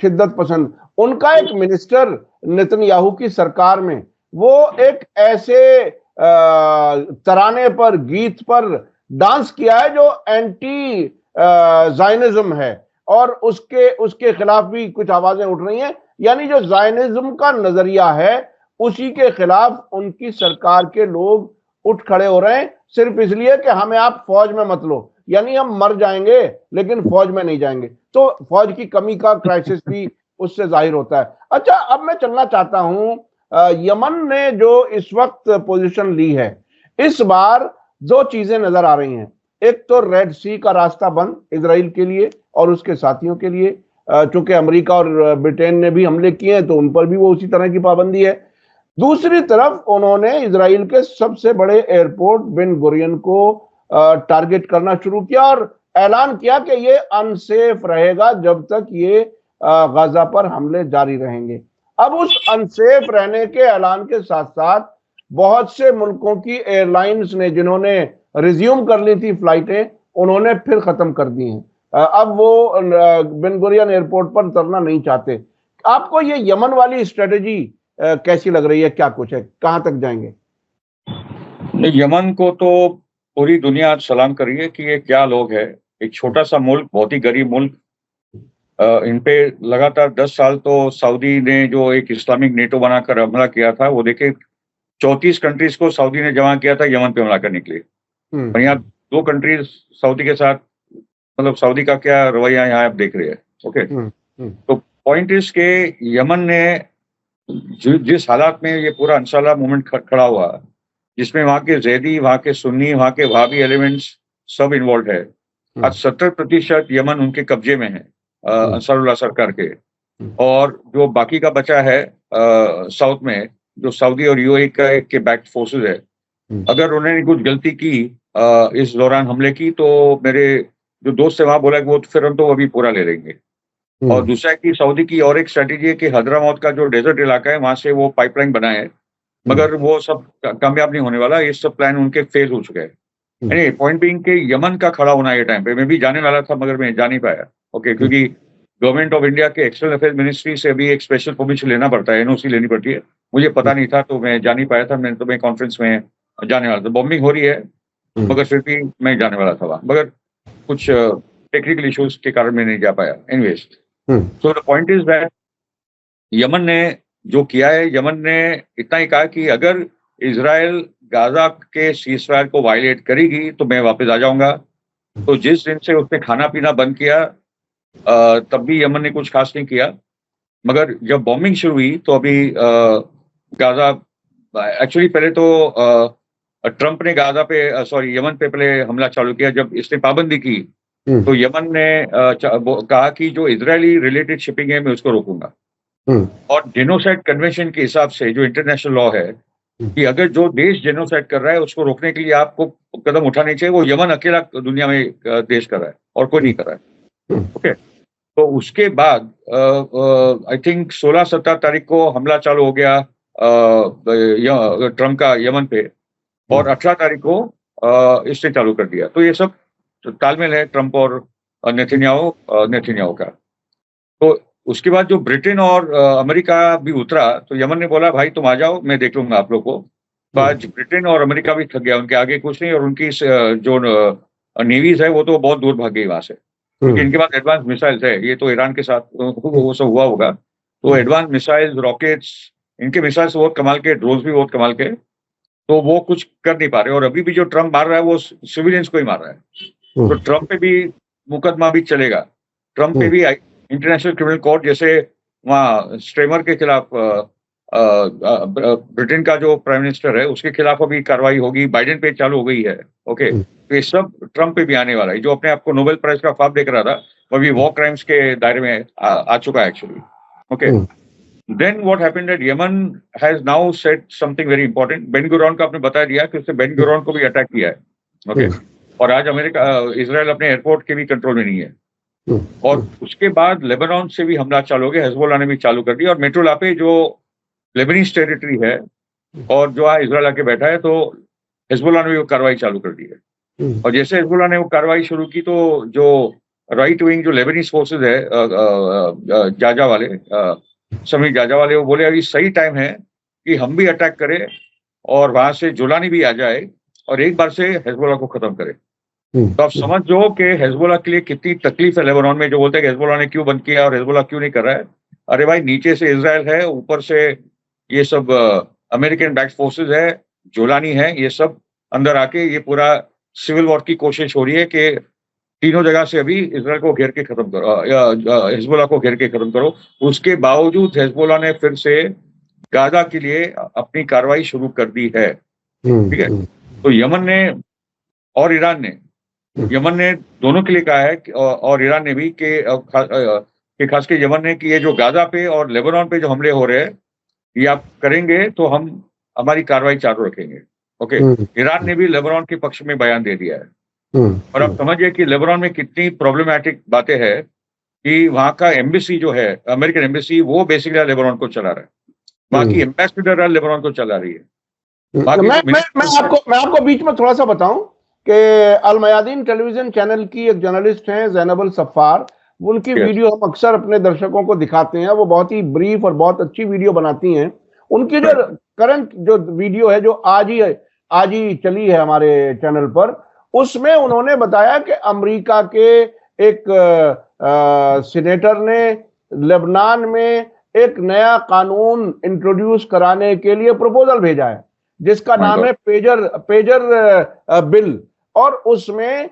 शिद्दत पसंद, उनका एक मिनिस्टर नेतन्याहू की सरकार में वो एक ऐसे तराने पर, गीत पर डांस किया है जो एंटी जायनिज्म है, और उसके उसके खिलाफ भी कुछ आवाजें उठ रही हैं। यानी जो जायनिज्म का नजरिया है उसी के खिलाफ उनकी सरकार के लोग उठ खड़े हो रहे हैं, सिर्फ इसलिए कि हमें आप फौज में मत लो, यानी हम मर जाएंगे लेकिन फौज में नहीं जाएंगे। तो फौज की कमी का क्राइसिस भी उससे जाहिर होता है। अच्छा, अब मैं चलना चाहता हूं, यमन ने जो इस वक्त पोजीशन ली है, इस बार दो चीजें नजर आ रही हैं। एक तो रेड सी का रास्ता बंद इजराइल के लिए और उसके साथियों के लिए, चूंकि अमेरिका और ब्रिटेन ने भी हमले किए हैं तो उन पर भी वो उसी तरह की पाबंदी है। दूसरी तरफ उन्होंने इजराइल के सबसे बड़े एयरपोर्ट बिन गुरियन को टारगेट करना शुरू किया और ऐलान किया कि ये अनसेफ रहेगा जब तक ये गाजा पर हमले जारी रहेंगे। अब उस अनसेफ रहने के ऐलान के साथ साथ बहुत से मुल्कों की एयरलाइंस ने, जिन्होंने रिज्यूम कर ली थी फ्लाइटें, उन्होंने फिर खत्म कर दी हैं। अब वो बिन गुरियन एयरपोर्ट पर उतरना नहीं चाहते। आपको ये यमन वाली स्ट्रेटेजी कैसी लग रही है? क्या कुछ है, कहां तक जाएंगे? यमन को तो पूरी दुनिया आज सलाम कर रही है कि ये क्या लोग है। एक छोटा सा मुल्क, बहुत ही गरीब मुल्क, इन पे लगातार 10 साल तो सऊदी ने जो एक इस्लामिक नेटो बनाकर हमला किया था, वो देखे 34 कंट्रीज को सऊदी ने जमा किया था यमन पे हमला करने के लिए। और यहाँ 2 कंट्रीज सऊदी के साथ, मतलब सऊदी का क्या रवैया यहाँ आप देख रहे हैं। ओके, तो पॉइंट इज के यमन ने जिस हालात में ये पूरा अंसाला मूवमेंट खड़ा हुआ, जिसमें वहां के जैदी, वहां के सुन्नी, वहां के वहाबी एलिमेंट्स सब इन्वॉल्व है। आज 70% यमन उनके कब्जे में है, अंसारुल्लाह सरकार के। और जो बाकी का बचा है साउथ में, जो सऊदी और यूएई के बैक्ड फोर्सेस है, अगर उन्होंने कुछ गलती की इस दौरान हमले की, तो मेरे जो दोस्त है वहां बोला कि वो फिर हम तो अभी पूरा ले लेंगे। और दूसरा कि सऊदी की और एक स्ट्रेटेजी है कि हदरामौत का जो डेजर्ट इलाका है वहां से वो पाइपलाइन बनाए है, मगर वो सब कामयाब नहीं होने वाला। ये सब प्लान उनके फेल हो चुके हैं। पॉइंट बीइंग के यमन का खड़ा होना ये टाइम पे, मैं भी जाने वाला था मगर मैं जा नहीं पाया। ओके, क्योंकि गवर्नमेंट ऑफ इंडिया के एक्सटर्नल अफेयर मिनिस्ट्री से भी एक स्पेशल परमिशन लेना पड़ता है, एनओसी लेनी पड़ती है। मुझे पता नहीं था तो मैं जा नहीं पाया था। मैं कॉन्फ्रेंस में जाने वाला था, बॉम्बिंग हो रही है मगर फिर भी मैं जाने वाला था वहां, मगर कुछ टेक्निकल इश्यूज के कारण मैं नहीं जा पाया। Anyways, so the point is that Yemen ने जो किया है, यमन ने इतना ही कहा कि अगर इजराइल गाजा के सीजफायर को वायलेट करेगी तो मैं वापस आ जाऊंगा। तो जिस दिन से उसने खाना पीना बंद किया तब भी यमन ने कुछ खास नहीं किया। मगर जब बॉम्बिंग शुरू हुई तो अभी गाजा, एक्चुअली पहले तो ट्रंप ने गाजा पे, सॉरी यमन पे पहले हमला चालू किया। जब इसने पाबंदी की तो यमन ने कहा कि जो इजरायली रिलेटेड शिपिंग है मैं उसको रोकूंगा। और जेनोसाइड कन्वेंशन के हिसाब से जो इंटरनेशनल लॉ है कि अगर जो देश जेनोसाइड कर रहा है उसको रोकने के लिए आपको कदम उठाने चाहिए, वो यमन अकेला दुनिया में देश कर रहा है और कोई नहीं कर रहा है। ओके, तो उसके बाद आई थिंक 16-17 तारीख को हमला चालू हो गया ट्रम्प का यमन पे, और 18 तारीख को इसने चालू कर दिया। तो ये सब तालमेल है ट्रम्प और नेतन्याहू का। तो उसके बाद जो ब्रिटेन और अमेरिका भी उतरा तो यमन ने बोला भाई तुम आ जाओ, मैं देख लूंगा आप लोग को। तो आज ब्रिटेन और अमेरिका भी थक गया, उनके आगे कुछ नहीं, और उनकी जो नेवीज है वो तो बहुत दूर भाग गई वहां से, क्योंकि इनके पास एडवांस मिसाइल्स है। ये तो ईरान के साथ वो सब हुआ होगा, तो एडवांस मिसाइल्स, रॉकेट्स, इनके मिसाइल्स बहुत कमाल के, ड्रोन्स भी बहुत कमाल के, तो वो कुछ कर नहीं पा रहे। और अभी भी जो ट्रम्प मार रहा है वो सिविलियंस को ही मार रहा है। तो ट्रम्प पे भी मुकदमा भी चलेगा, ट्रम्प पे भी इंटरनेशनल क्रिमिनल कोर्ट, जैसे वहाँ स्ट्रेमर के खिलाफ ब्रिटेन का जो प्राइम मिनिस्टर है उसके खिलाफ अभी कार्रवाई होगी, बाइडेन पे चालू हो गई है। ओके, तो ये सब ट्रम्प पे भी आने वाला है। जो अपने आप को नोबेल प्राइज का ख्वाब देख रहा था वो अभी वॉर क्राइम्स के दायरे में आ चुका है actually. Okay, then what happened that Yemen has now said something very important. Ben Gurion का आपने बता दिया कि उसने बेन गुरियन को भी अटैक किया है। ओके, और आज इजराइल अपने एयरपोर्ट के भी कंट्रोल में नहीं है। और उसके बाद लेबनान से भी हमला चालू हो गया, हिजबुल्लाह ने भी चालू कर दिया। और मेट्रोला पे जो लेबनीज टेरिटरी है और जो है इजराइल आके बैठा है, तो हिजबुल्लाह ने भी वो कार्रवाई चालू कर दी है। और जैसे हिजबुल्लाह ने वो कार्रवाई शुरू की तो जो राइट विंग जो लेबनीज फोर्सेज है जाजा वाले समी जाजा वाले, वो बोले अभी सही टाइम है कि हम भी अटैक करें और वहां से जुलानी भी आ जाए और एक बार से हिजबुल्लाह को खत्म करें। तो आप समझ जो कि हिजबुल्लाह के लिए कितनी तकलीफ है लेबनान में। जो बोलते हैं कि हिजबुल्लाह ने क्यों बंद किया और हिजबुल्लाह क्यों नहीं कर रहा है, अरे भाई नीचे से इजराइल है, ऊपर से ये सब अमेरिकन बैक्ड फोर्सेज है, जोलानी है, ये सब अंदर आके ये पूरा सिविल वॉर की कोशिश हो रही है कि तीनों जगह से अभी इजराइल को घेर के खत्म करो, हिजबुल्लाह को घेर के खत्म करो। उसके बावजूद हिजबुल्लाह ने फिर से गाजा के लिए अपनी कार्रवाई शुरू कर दी है। ठीक है, तो यमन ने और ईरान ने, यमन ने दोनों के लिए कहा है और ईरान ने भी कि खास के यमन ने कि ये जो गाजा पे और लेबनान पे जो हमले हो रहे हैं ये आप करेंगे तो हम हमारी कार्रवाई चालू रखेंगे। ओके, ईरान ने भी लेबनान के पक्ष में बयान दे दिया है। और आप समझिए कि लेबनान में कितनी प्रॉब्लमैटिक बातें हैं कि वहां का एम्बेसी जो है, अमेरिकन एम्बेसी, वो बेसिकली लेबनान को चला रहा है, वहां की एम्बेसडर लेबनान को चला रही है। मैं आपको बीच में थोड़ा सा बताऊं कि अल मयादीन टेलीविजन चैनल की एक जर्नलिस्ट हैं ज़ैनब सफ़ार, उनकी वीडियो हम अक्सर अपने दर्शकों को दिखाते हैं। वो बहुत ही ब्रीफ और बहुत अच्छी वीडियो बनाती हैं। उनकी जो करंट जो वीडियो है जो आज ही चली है हमारे चैनल पर, उसमें उन्होंने बताया कि अमेरिका के एक सीनेटर ने लेबनान में एक नया कानून इंट्रोड्यूस कराने के लिए प्रपोजल भेजा है जिसका नाम है पेजर बिल। और उसमें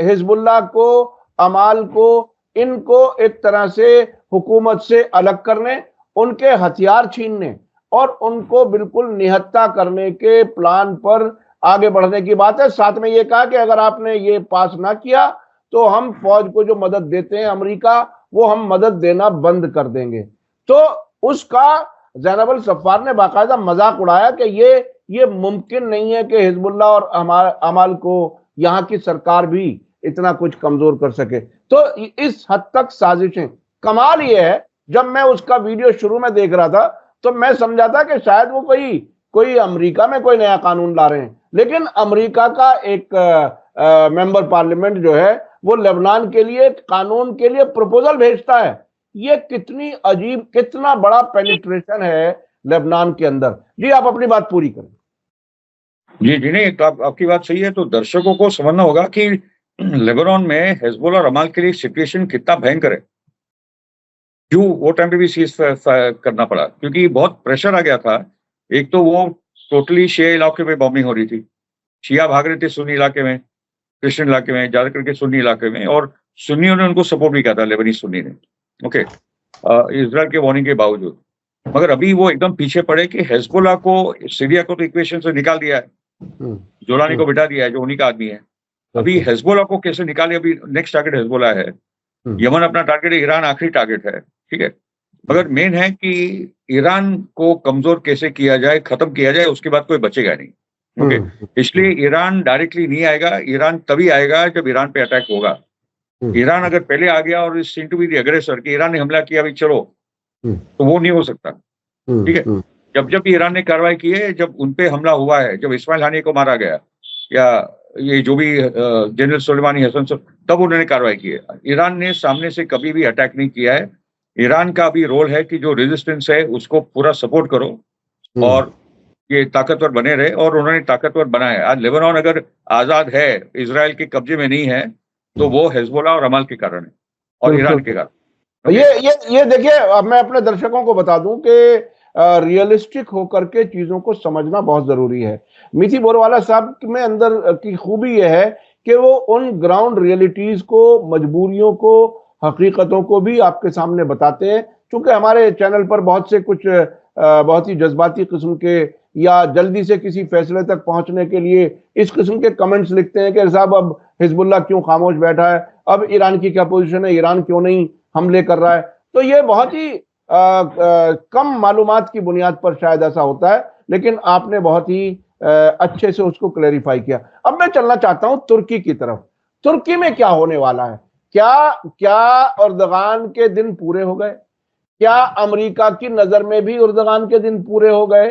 हिजबुल्लाह को, अमाल को, इनको एक तरह से हुकूमत से अलग करने, उनके हथियार छीनने और उनको बिल्कुल निहत्ता करने के प्लान पर आगे बढ़ने की बात है। साथ में ये कहा कि अगर आपने ये पास ना किया तो हम फौज को जो मदद देते हैं अमेरिका, वो हम मदद देना बंद कर देंगे। तो उसका ज़ैनब सफ़ार ने बाकायदा मजाक उड़ाया कि ये मुमकिन नहीं है कि हिजबुल्लाह और अमाल को यहाँ की सरकार भी इतना कुछ कमजोर कर सके। तो इस हद तक साजिशें। कमाल ये है, जब मैं उसका वीडियो शुरू में देख रहा था तो मैं समझा था कि शायद वो कोई अमेरिका में कोई नया कानून ला रहे हैं, लेकिन अमेरिका का एक मेंबर पार्लियामेंट जो है वो लेबनान के लिए कानून के लिए प्रपोजल भेजता है। ये कितनी अजीब, कितना बड़ा पेनिट्रेशन है लेबनान के अंदर। जी आप अपनी बात पूरी करें। जी नहीं, तो आपकी बात सही है। तो दर्शकों को समझना होगा कि लेबनान में हिजबुल्लाह और अमाल के लिए सिचुएशन कितना भयंकर है। क्यों वो टाइम पे भी सीज करना पड़ा, क्योंकि बहुत प्रेशर आ गया था। एक तो वो टोटली शिया इलाके में बॉम्बिंग हो रही थी, शिया भाग रहे थे सुन्नी इलाके में, क्रिश्चियन इलाके में, ज्यादा करके सुन्नी इलाके में, और सुन्नियों ने उनको सपोर्ट भी किया था, लेबनी सुन्नी ने। ओके, इजराइल के वार्निंग के बावजूद। मगर अभी वो एकदम पीछे पड़े कि हिजबुल्लाह को, सीरिया को तो इक्वेशन से निकाल दिया है, जोलानी को बिठा दिया है जो उन्हीं का आदमी है। अभी हिजबुल्लाह को कैसे निकाले, अभी नेक्स्ट टारगेट हिजबुल्लाह है, यमन अपना टारगेट है, ईरान आखिरी टारगेट है। ठीक है, मगर मेन है कि ईरान को कमजोर कैसे किया जाए, खत्म किया जाए, उसके बाद कोई बचेगा नहीं। ओके, इसलिए ईरान डायरेक्टली नहीं आएगा। ईरान तभी आएगा जब ईरान पे अटैक होगा। ईरान अगर पहले आ गया और सीन टू बी द अग्रेसर कि ईरान ने हमला किया अभी चलो, तो वो नहीं हो सकता। ठीक है, जब ईरान ने कार्रवाई की है, जब उनपे हमला हुआ है, जब इस्माइल हानी को मारा गया या ये जो भी जनरल सुलेमानी हसन, तब उन्होंने कार्रवाई की है। ईरान ने सामने से कभी भी अटैक नहीं किया है। ईरान का भी रोल है कि जो रेजिस्टेंस है उसको पूरा सपोर्ट करो और ये ताकतवर बने रहे, और उन्होंने ताकतवर बनाया। आज लेबनान अगर आजाद है, इजराइल के कब्जे में नहीं है, तो वो हिजबुल्लाह और अमाल के कारण है और ईरान के कारण। ये देखिए, अब मैं अपने दर्शकों को बता दूं कि रियलिस्टिक होकर के चीजों को समझना बहुत जरूरी है। मीठी बोरवाला साहब में अंदर की खूबी यह है कि वो उन ग्राउंड रियलिटीज को, मजबूरियों को, हकीकतों को भी आपके सामने बताते हैं। क्योंकि हमारे चैनल पर बहुत से कुछ बहुत ही जज्बाती किस्म के या जल्दी से किसी फैसले तक पहुंचने के लिए इस किस्म के कमेंट्स लिखते हैं कि साहब अब हिजबुल्लाह क्यों खामोश बैठा है, अब ईरान की क्या पोजीशन है, ईरान क्यों नहीं हमले कर रहा है। तो ये बहुत ही कम मालूमात की बुनियाद पर शायद ऐसा होता है, लेकिन आपने बहुत ही अच्छे से उसको क्लैरिफाई किया। अब मैं चलना चाहता हूं तुर्की की तरफ। तुर्की में क्या होने वाला है? क्या अर्दगान के दिन पूरे हो गए? क्या अमेरिका की नजर में भी उर्दगान के दिन पूरे हो गए?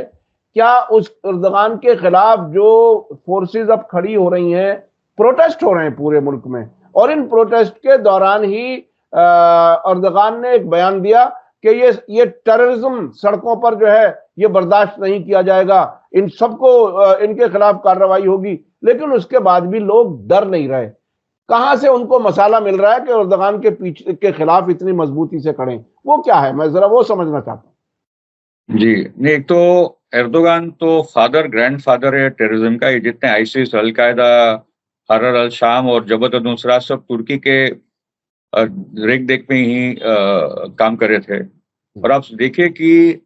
क्या उस उर्दगान के खिलाफ जो फोर्सेस अब खड़ी हो रही हैं, प्रोटेस्ट हो रहे हैं पूरे मुल्क में, और इन प्रोटेस्ट के दौरान ही उर्दगान ने एक बयान दिया कि ये टेररिज्म सड़कों पर जो है ये बर्दाश्त नहीं किया जाएगा, इन सबको इनके खिलाफ कार्रवाई होगी। लेकिन उसके बाद भी लोग डर नहीं रहे। कहां से उनको मसाला मिल रहा है कि उर्दगान के पीछे के खिलाफ इतनी मजबूती से खड़े? वो क्या है, मैं जरा वो समझना चाहता हूं। जी नहीं, एक तो एर्दोगान तो फादर ग्रैंडफादर है टेररिज्म का। ये जितने आईसिस, अलकायदा, हरर अल शाम और जबत अल नुसरा सब तुर्की के रेख देख में ही काम कर रहे थे। और आप देखिए कि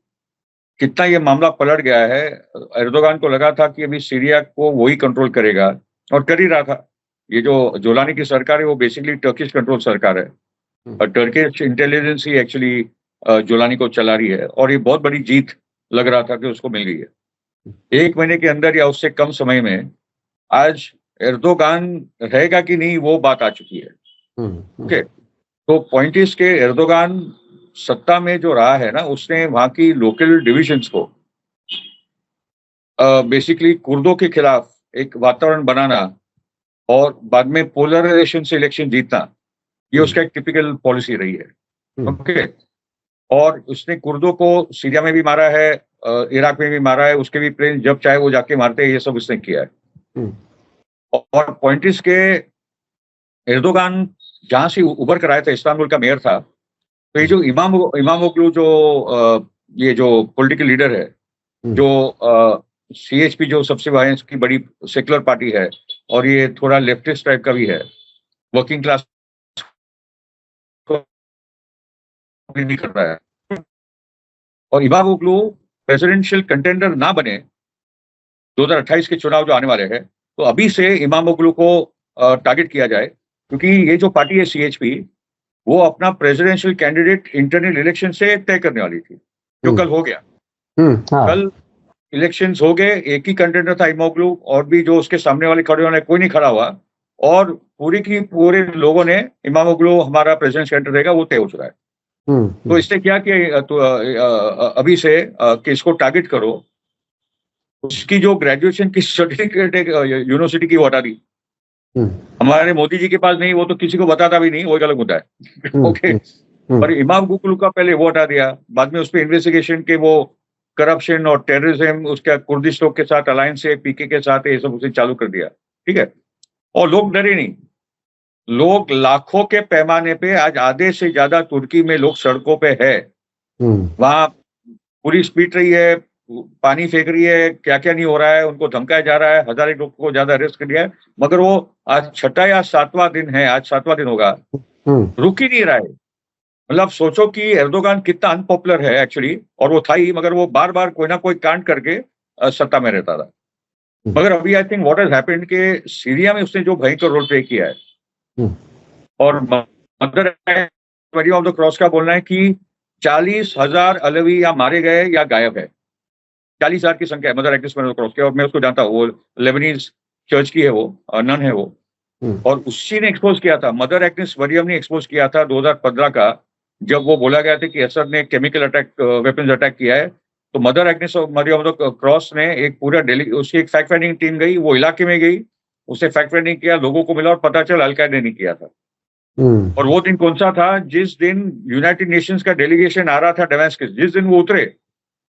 कितना ये मामला पलट गया है। एर्दोगान को लगा था कि अभी सीरिया को वही कंट्रोल करेगा, और कर ही रहा था। ये जो जोलानी की सरकार है वो बेसिकली टर्किश कंट्रोल सरकार है, और टर्किश इंटेलिजेंस ही एक्चुअली जोलानी को चला रही है। और ये बहुत बड़ी जीत लग रहा था कि उसको मिल गई है। 1 महीने के अंदर या उससे कम समय में आज एर्दोगान रहेगा कि नहीं वो बात आ चुकी है। ओके, तो पॉइंट इज के एर्दोगान सत्ता में जो रहा है ना, उसने वहां की लोकल डिविजन्स को बेसिकली कुर्दों के खिलाफ एक वातावरण बनाना और बाद में पोलराइजेशन से इलेक्शन जीतना, ये उसका एक टिपिकल पॉलिसी रही है। ओके, और उसने कुर्दों को सीरिया में भी मारा है, इराक में भी मारा है, उसके भी प्लेन जब चाहे वो जाके मारते हैं, ये सब उसने किया है। और पॉइंट इज के एर्दोगान जहां से उभर कर आया था, इस्तांबुल का मेयर था, तो ये जो इमामोग्लू जो ये जो पॉलिटिकल लीडर है, जो सीएचपी जो सबसे की बड़ी सेकुलर पार्टी है, और ये थोड़ा लेफ्टिस्ट टाइप का भी है, वर्किंग क्लास नहीं कर रहा है। और इमामोग्लू प्रेसिडेंशियल कंटेंडर ना बने 2028 के चुनाव जो आने वाले हैं, तो अभी से इमामोग्लू को टारगेट किया जाए, क्योंकि ये जो पार्टी है सीएचपी, वो अपना प्रेसिडेंशियल कैंडिडेट इंटरनल इलेक्शन से तय करने वाली थी, जो कल हो गया। कल इलेक्शंस हो गए, एक ही कंटेंडर था इमामोग्लू, और भी जो उसके सामने वाले खड़े होने कोई नहीं खड़ा हुआ, और पूरी की पूरे लोगों ने इमामोग्लू हमारा प्रेसिडेंट कैंडिडेट रहेगा वो तय हो चुका है। तो इसने क्या किया, तो अभी से कि इसको टारगेट करो, उसकी जो ग्रेजुएशन की सर्टिफिकेट यूनिवर्सिटी की वो हटा दी। हमारे मोदी जी के पास नहीं, वो तो किसी को बताता भी नहीं, वो एक अलग मुद्दा है। ओके, पर इमामोग्लू का पहले वो हटा दिया, बाद में उस पर इन्वेस्टिगेशन के वो करप्शन और टेररिज्म, उसका कुर्दिश लोग के साथ अलायंस है, पीके के साथ, ये सब उसे चालू कर दिया। ठीक है, और लोग डरे नहीं। लोग लाखों के पैमाने पे आज आधे से ज्यादा तुर्की में लोग सड़कों पे है। वहां पुलिस पीट रही है, पानी फेंक रही है, क्या क्या नहीं हो रहा है, उनको धमकाया जा रहा है, 1000 लोग को ज्यादा अरेस्ट कर दिया है। मगर वो आज 6वां या 7वां दिन है, आज 7वां दिन होगा, रुक ही नहीं रहा है। मतलब सोचो कि एर्दोगान कितना अनपॉपुलर है एक्चुअली, और वो था ही, मगर वो बार बार कोई ना कोई कांड करके सत्ता में रहता था। मगर अभी I think what has happened के सीरिया में उसने जो भयंकर रोल प्ले किया है, और मदर ऑफ द क्रॉस का बोलना है कि 40,000 अलवी या मारे गए या गायब है। 40,000 की संख्या है mother actress of the cross की, और मैं उसको जानता हूँ, वो लेबनीज चर्च की है, वो नन है वो, और उसी ने एक्सपोज किया था, मदर एग्नेस मरियम ने एक्सपोज किया था 2015 का, जब वो बोला गया था कि असद ने केमिकल अटैक, वेपन्स अटैक किया है। तो Mother Agnes Mariam of the Cross ने एक पूरा उसकी एक फैक्ट फाइंडिंग टीम गई, वो इलाके में गई, उसने फैक्ट फाइंडिंग किया, लोगों को मिला और पता चला अलकायदा ने किया था। और वो दिन कौन सा था? जिस दिन यूनाइटेड नेशंस का डेलीगेशन आ रहा था डेमास्कस, जिस दिन वो उतरे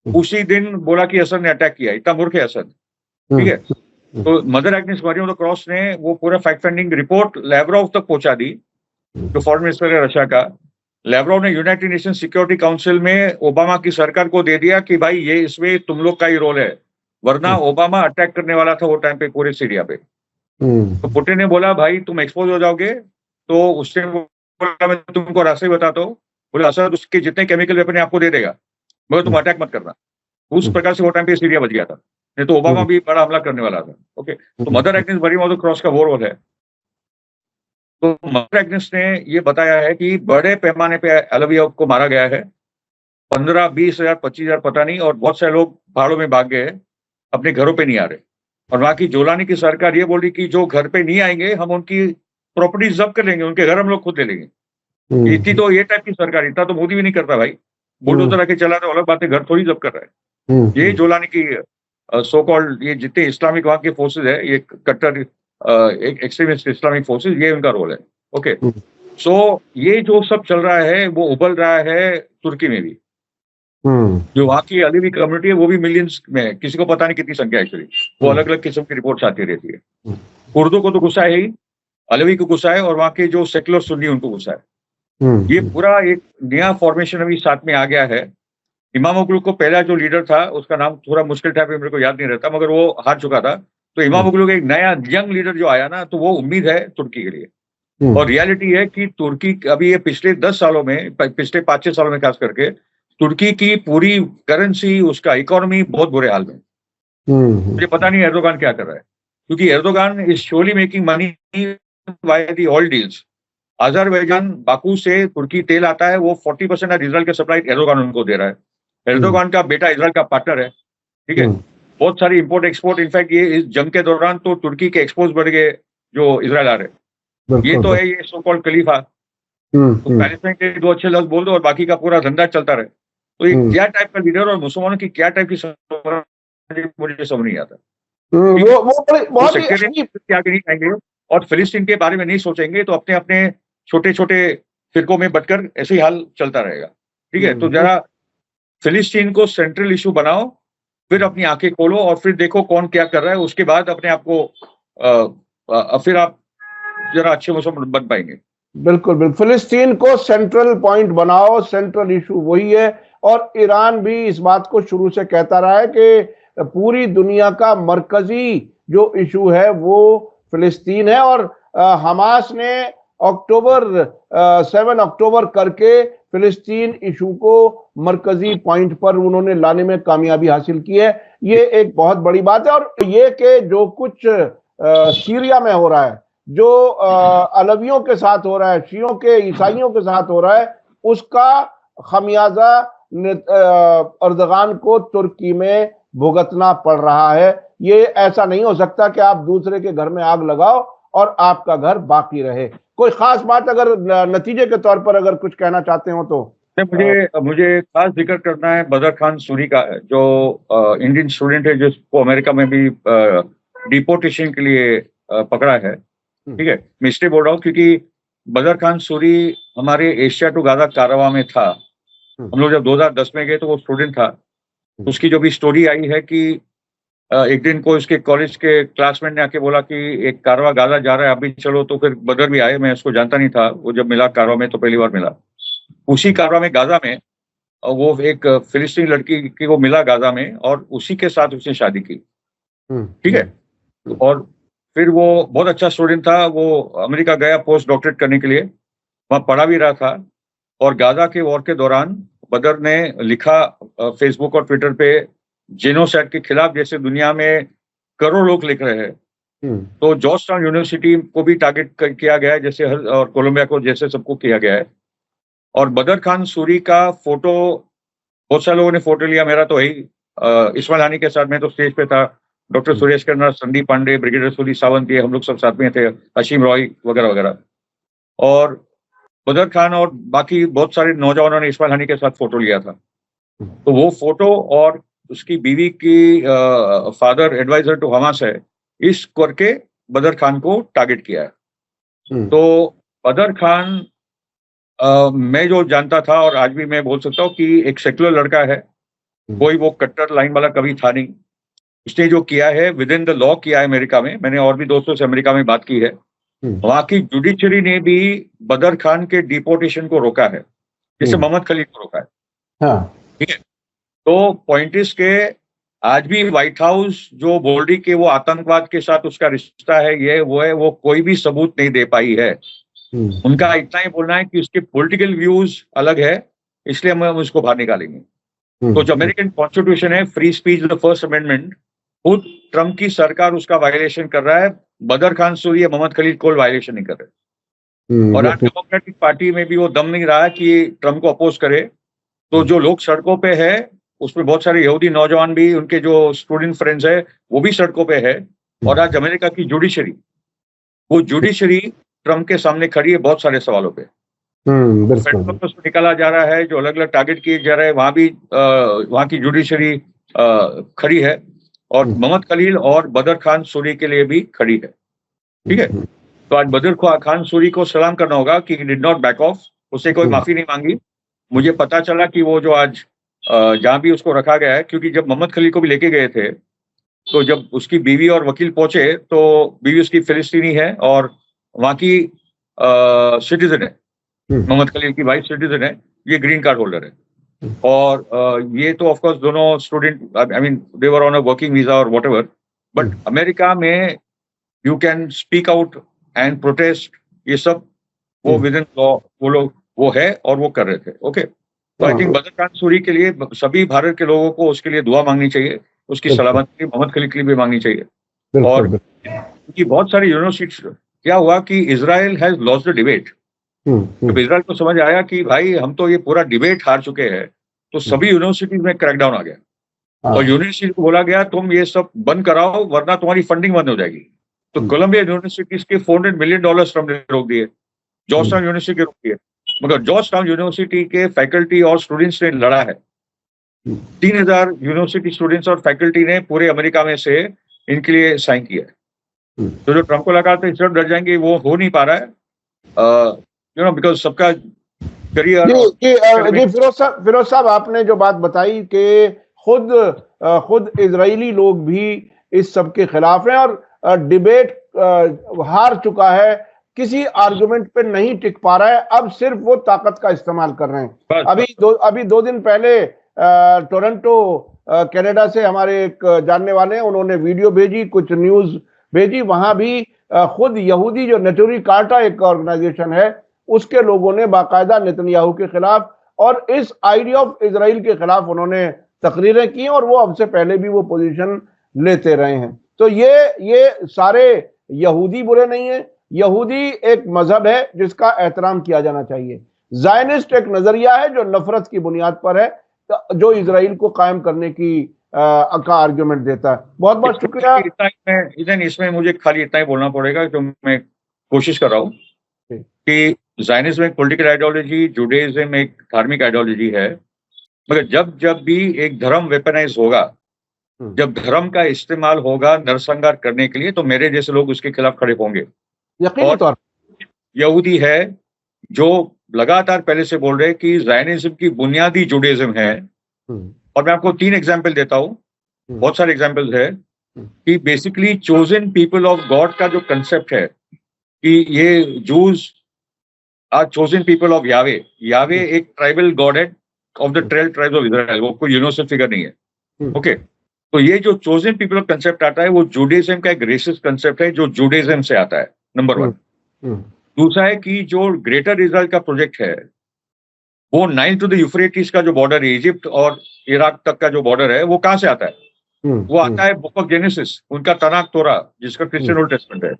उसी दिन बोला कि असद ने अटैक किया। इतना मूर्ख है असद। ठीक है, तो Mother Agnes Mariam of the Cross ने वो पूरा फैक्ट फाइंडिंग रिपोर्ट लैवरोव तक पहुंचा दी, जो फॉरेन मिनिस्टर है रशिया का। लैवरोव ने यूनाइटेड नेशन सिक्योरिटी काउंसिल में ओबामा की सरकार को दे दिया कि भाई ये इसमें तुम लोग का ही रोल है, वरना ओबामा अटैक करने वाला था वो टाइम पे पूरे सीरिया पे। तो पुतिन ने बोला भाई तुम एक्सपोज हो जाओगे, तो उसने बोला मैं तुमको रास्ते बताता हूँ, बोले असद उसके जितने केमिकल वेपन आपको दे देगा, मगर तुम अटैक मत करना। उस प्रकार से वो टाइम पे सीरिया बच गया था, नहीं तो ओबामा भी बड़ा हमला करने वाला था। ओके, तो Mother Agnes Mariam of the Cross का वो रोल है। तो मदर एग्नेस ने ये बताया है कि बड़े पैमाने पे अलविया को मारा गया है, 15, 20 हजार, 25 हजार पता नहीं, और बहुत सारे लोग पहाड़ों में भाग गए, अपने घरों पे नहीं आ रहे। और वहां की जोलानी की सरकार ये बोल रही कि जो घर पे नहीं आएंगे हम उनकी प्रॉपर्टी जब्त कर लेंगे, उनके घर हम लोग खुद ले लेंगे। इतनी तो ये टाइप की सरकार, इतना तो मोदी भी नहीं करता भाई। बुलडोजर आके चला रहा है, अलग बात है, घर थोड़ी जब्त कर रहा है। ये जोलानी की सो कॉल्ड ये जितने इस्लामिक वहां के फोर्सेज है, ये कट्टर एक एक्सट्रीमिस्ट इस्लामिक फोर्सेज, ये उनका रोल है। ओके, सो ये जो सब चल रहा है वो उबल रहा है तुर्की में भी। जो वहाँ की अलीवी कम्युनिटी है वो भी मिलियंस में है, किसी को पता नहीं कितनी संख्या एक्चुअली, वो अलग अलग किस्म की रिपोर्ट्स आती रहती है। कुर्दों को तो गुस्सा है ही, अलीवी को गुस्सा है, और वहाँ के जो सेकुलर सुन्नी उनको गुस्सा है। ये पूरा एक नया फॉर्मेशन अभी साथ में आ गया है। इमामोग्लू को पहला जो लीडर था, उसका नाम थोड़ा मुश्किल था, मेरे को याद नहीं रहता, मगर वो हार चुका था। तो इमामोग्लू का एक नया यंग लीडर जो आया ना, तो वो उम्मीद है तुर्की के लिए। और रियलिटी है कि तुर्की अभी ये पिछले 10 सालों में, पिछले 5-6 सालों में खास करके, तुर्की की पूरी करेंसी, उसका इकोनॉमी बहुत बुरे हाल में। मुझे पता नहीं एर्दोगान क्या कर रहा है, क्योंकि Erdogan is solely making money by the oil deals. Azerbaijan, Baku से तुर्की तेल आता है, वो 40% इजराइल के सप्लाई एर्दोगान उनको दे रहा है। एर्दोगान का बेटा इजराइल का पार्टनर है, ठीक है। बहुत सारी इंपोर्ट एक्सपोर्ट, इनफैक्ट ये इस जंग के दौरान तो तुर्की के एक्सपोर्ट बढ़ गए जो इजराइल आ रहे। ये तो है ये सो कॉल्ड खलीफा। तो पैलेस्टाइन के दो अच्छे लफ्ज बोल दो और बाकी का पूरा धंधा चलता रहे। तो ये क्या टाइप का लीडर और मुसलमानों की क्या टाइप की मुझे समझ नहीं आता। आगे नहीं आएंगे और फिलिस्तीन के बारे में नहीं सोचेंगे, तो अपने अपने छोटे छोटे फिरकों में बटकर ऐसे ही हाल चलता रहेगा, ठीक है। तो जरा फिलिस्तीन को सेंट्रल इशू बनाओ, फिर अपनी आंखें खोलो और फिर देखो कौन क्या कर रहा है, उसके बाद अपने आप को फिर आप जरा अच्छे मुसलमान बन पाएंगे। बिल्कुल बिल्कुल, फिलिस्तीन को सेंट्रल पॉइंट बनाओ, सेंट्रल इशू वही है। और ईरान भी इस बात को शुरू से कहता रहा है कि पूरी दुनिया का मरकजी जो इशू है वो फिलिस्तीन है। और हमास ने 7 अक्टूबर करके फिलिस्तीन इशू को मरकजी पॉइंट पर उन्होंने लाने में कामयाबी हासिल की है। ये एक बहुत बड़ी बात है। और ये कि जो कुछ सीरिया में हो रहा है, जो अलवियों के साथ हो रहा है, शियों के, ईसाइयों के साथ हो रहा है, उसका खमियाजा अर्दगान को तुर्की में भुगतना पड़ रहा है। ये ऐसा नहीं हो सकता कि आप दूसरे के घर में आग लगाओ और आपका घर बाकी रहे। कोई खास बात अगर नतीजे के तौर पर अगर कुछ कहना चाहते हो तो? मुझे खास जिक्र करना है बदर खान सूरी का, जो इंडियन स्टूडेंट है, जिसको अमेरिका में भी डिपोर्टेशन के लिए पकड़ा है, ठीक है। मैं इसलिए बोल रहा हूँ क्योंकि बदर खान सूरी हमारे एशिया टू गाजा कारवा में था। हम लोग जब 2010 में गए तो वो स्टूडेंट था। उसकी जो भी स्टोरी आई है कि एक दिन को इसके कॉलेज के क्लासमेट ने आके बोला कि एक कारवा गाजा जा रहा है, अभी चलो। तो फिर बदर भी आए, मैं उसको जानता नहीं था। वो जब मिला कारवा में तो पहली बार मिला। उसी कारवा में गाजा में वो एक फिलिस्तीनी लड़की की वो मिला गाजा में, और उसी के साथ उसने शादी की, ठीक है। और फिर वो बहुत अच्छा स्टूडेंट था, वो अमेरिका गया पोस्ट डॉक्टरेट करने के लिए, वहाँ पढ़ा भी रहा था। और गाजा के वॉर के दौरान बदर ने लिखा फेसबुक और ट्विटर पे जेनोसाइड के खिलाफ, जैसे दुनिया में करोड़ लोग लिख रहे हैं। तो जॉर्ज टाउन यूनिवर्सिटी को भी टारगेट किया गया है, जैसे और कोलंबिया को, जैसे सबको किया गया है। और बदर खान सूरी का फोटो बहुत सारे लोगों ने फोटो लिया, मेरा तो यही इस्माइल हानी के साथ, मैं तो स्टेज पे था, डॉक्टर सुरेश कर्ना, संदीप पांडे, ब्रिगेडियर सूरी सावंत, ये हम लोग सब साथ में थे, अशीम रॉय वगैरह वगैरह। और बदर खान और बाकी बहुत सारे नौजवानों ने इस्माइल हानी के साथ फोटो लिया था। तो वो फोटो और उसकी बीवी की फादर एडवाइजर टू हमास है, इस करके बदर खान को टारगेट किया है। तो बदर खान मैं जो जानता था, और आज भी मैं बोल सकता हूँ कि एक सेक्युलर लड़का है, कोई वो कट्टर लाइन वाला कभी था नहीं। उसने जो किया है विद इन द लॉ किया है अमेरिका में। मैंने और भी दोस्तों से अमेरिका में बात की है, वहां की जुडिशरी ने भी बदर खान के डिपोर्टेशन को रोका है, जैसे मोहम्मद खलील को रोका है, ठीक है। तो पॉइंट इज के आज भी व्हाइट हाउस जो बोल रही कि वो आतंकवाद के साथ उसका रिश्ता है, ये वो है, वो कोई भी सबूत नहीं दे पाई है। उनका इतना ही बोलना है कि उसके पॉलिटिकल व्यूज अलग है, इसलिए हम उसको बाहर निकालेंगे। तो जो अमेरिकन कॉन्स्टिट्यूशन है, free speech, the first amendment, खुद ट्रम्प की सरकार उसका वायलेशन कर रहा है। बदर खान सूरी या मोहम्मद खलील कोई वायलेशन नहीं कर रहे। और आज डेमोक्रेटिक पार्टी में भी वो दम नहीं रहा कि ट्रम्प को अपोज करे। तो जो लोग सड़कों पे है, उसमें बहुत सारे यहूदी नौजवान भी, उनके जो स्टूडेंट फ्रेंड्स है, वो भी सड़कों पे है। और आज अमेरिका की जुडिशरी, वो जुडिशरी ट्रम्प के सामने खड़ी है बहुत सारे सवालों पे। बिल्कुल। फेडरल को निकाला जा रहा है, जो अलग अलग टारगेट किए जा रहे हैं, वहां भी वहां की जुडिशरी खड़ी है, और मोहम्मद खलील और बदर खान सूरी के लिए भी खड़ी है। ठीक है, तो आज बदर खान सूरी को सलाम करना होगा कि डिड नॉट बैक ऑफ, उससे कोई माफी नहीं मांगी। मुझे पता चला कि वो जो आज जहां भी उसको रखा गया है, क्योंकि जब मोहम्मद खलील को भी लेके गए थे, तो जब उसकी बीवी और वकील पहुंचे, तो बीवी उसकी फिलिस्तीनी है और वहां की सिटीजन है, मोहम्मद खलील की वाइफ सिटीजन है, ये ग्रीन कार्ड होल्डर है। और ये तो ऑफकोर्स दोनों student, I mean they were on a working visa और व्हाटएवर, बट अमेरिका में you can speak out and protest, ये सब वो विद इन लॉ वो लोग वो है और वो कर रहे थे। ओके, तो आई थिंक बदर खान सूरी के लिए सभी भारत के लोगों को उसके लिए दुआ मांगनी चाहिए, उसकी सलामती मोहम्मद खलील के लिए भी मांगनी चाहिए। और क्योंकि बहुत सारी यूनिवर्सिटी, क्या हुआ कि Israel has lost the debate. जब इजराइल को समझ आया कि भाई हम तो ये पूरा डिबेट हार चुके हैं, तो सभी यूनिवर्सिटीज में क्रैकडाउन आ गया और यूनिवर्सिटी को बोला गया तुम ये सब बंद कराओ वरना तुम्हारी फंडिंग बंद हो जाएगी। तो कोलंबिया यूनिवर्सिटीज के $400 मिलियन हमने रोक दिए, जॉर्ज टाउन यूनिवर्सिटी के रोक दिए, मगर जॉर्ज टाउन यूनिवर्सिटी के फैकल्टी और स्टूडेंट्स ने लड़ा है। 3000 यूनिवर्सिटी स्टूडेंट्स और फैकल्टी ने पूरे अमेरिका में से इनके लिए साइन किया है। तो जो ट्रंप को लगा था इस डर जाएंगे, वो हो नहीं पा रहा है, यू नो, बिकॉज सबका करियर। जी फिरोज साहब, आपने जो बात बताई कि खुद इजरायली लोग भी इस सब के खिलाफ हैं और डिबेट हार चुका है, किसी आर्गुमेंट पे नहीं टिक पा रहा है, अब सिर्फ वो ताकत का इस्तेमाल कर रहे हैं। अभी दो दिन पहले टोरंटो कनाडा से हमारे एक जानने वाले हैं, उन्होंने वीडियो भेजी, कुछ न्यूज भेजी, वहां भी खुद यहूदी जो नेटोरी कार्टा एक ऑर्गेनाइजेशन है उसके लोगों ने बाकायदा नेतन्याहू के खिलाफ और इस आइडिया ऑफ इजराइल के खिलाफ उन्होंने तकरीरें की और वो अब से पहले भी वो पोजीशन लेते रहे हैं। तो ये सारे यहूदी बुरे नहीं है, यहूदी एक मजहब है जिसका एहतराम किया जाना चाहिए। ज़ायनिस्ट एक नजरिया है जो नफरत की बुनियाद पर है, जो इजराइल को कायम करने की का आर्ग्यूमेंट देता है। बहुत बहुत शुक्रिया। इसमें मुझे खाली इतना ही बोलना पड़ेगा जो मैं कोशिश कर रहा हूँ कि ज़ायनिज्म एक पॉलिटिकल आइडियोलॉजी, जुडाइज्म एक धार्मिक आइडियोलॉजी है, मगर जब भी एक धर्म वेपनाइज होगा, जब धर्म का इस्तेमाल होगा नरसंहार करने के लिए, तो मेरे जैसे लोग उसके खिलाफ खड़े होंगे। यकीनी तौर पर यहूदी है जो लगातार पहले से बोल रहे कि ज़ायनिज्म की बुनियादी जुडाइज्म है, और मैं आपको 3 एग्जाम्पल देता हूँ, बहुत सारे एग्जाम्पल्स है कि basically chosen people of God का जो कंसेप्ट है कि ये जूज आर चोजन पीपल ऑफ यावे। यावे एक ट्राइबल गॉड है of the 12 tribes of Israel, वो कोई यूनिवर्सल फिगर नहीं है। ओके, तो ये जो चोजन पीपल ऑफ कंसेप्ट आता है वो जुडाइज्म का एक रेसिस्ट कंसेप्ट है जो जुडाइज्म से आता है, नंबर 1। दूसरा है कि जो ग्रेटर इजराइल का प्रोजेक्ट है वो नाइल टू द यूफ्रेटिस का जो बॉर्डर है, इजिप्ट और इराक तक का जो बॉर्डर है, वो कहां से आता है? वो आता है बुक ऑफ जेनेसिस, उनका तनाक तोरा जिसका क्रिश्चियन ओल्ड टेस्टमेंट है,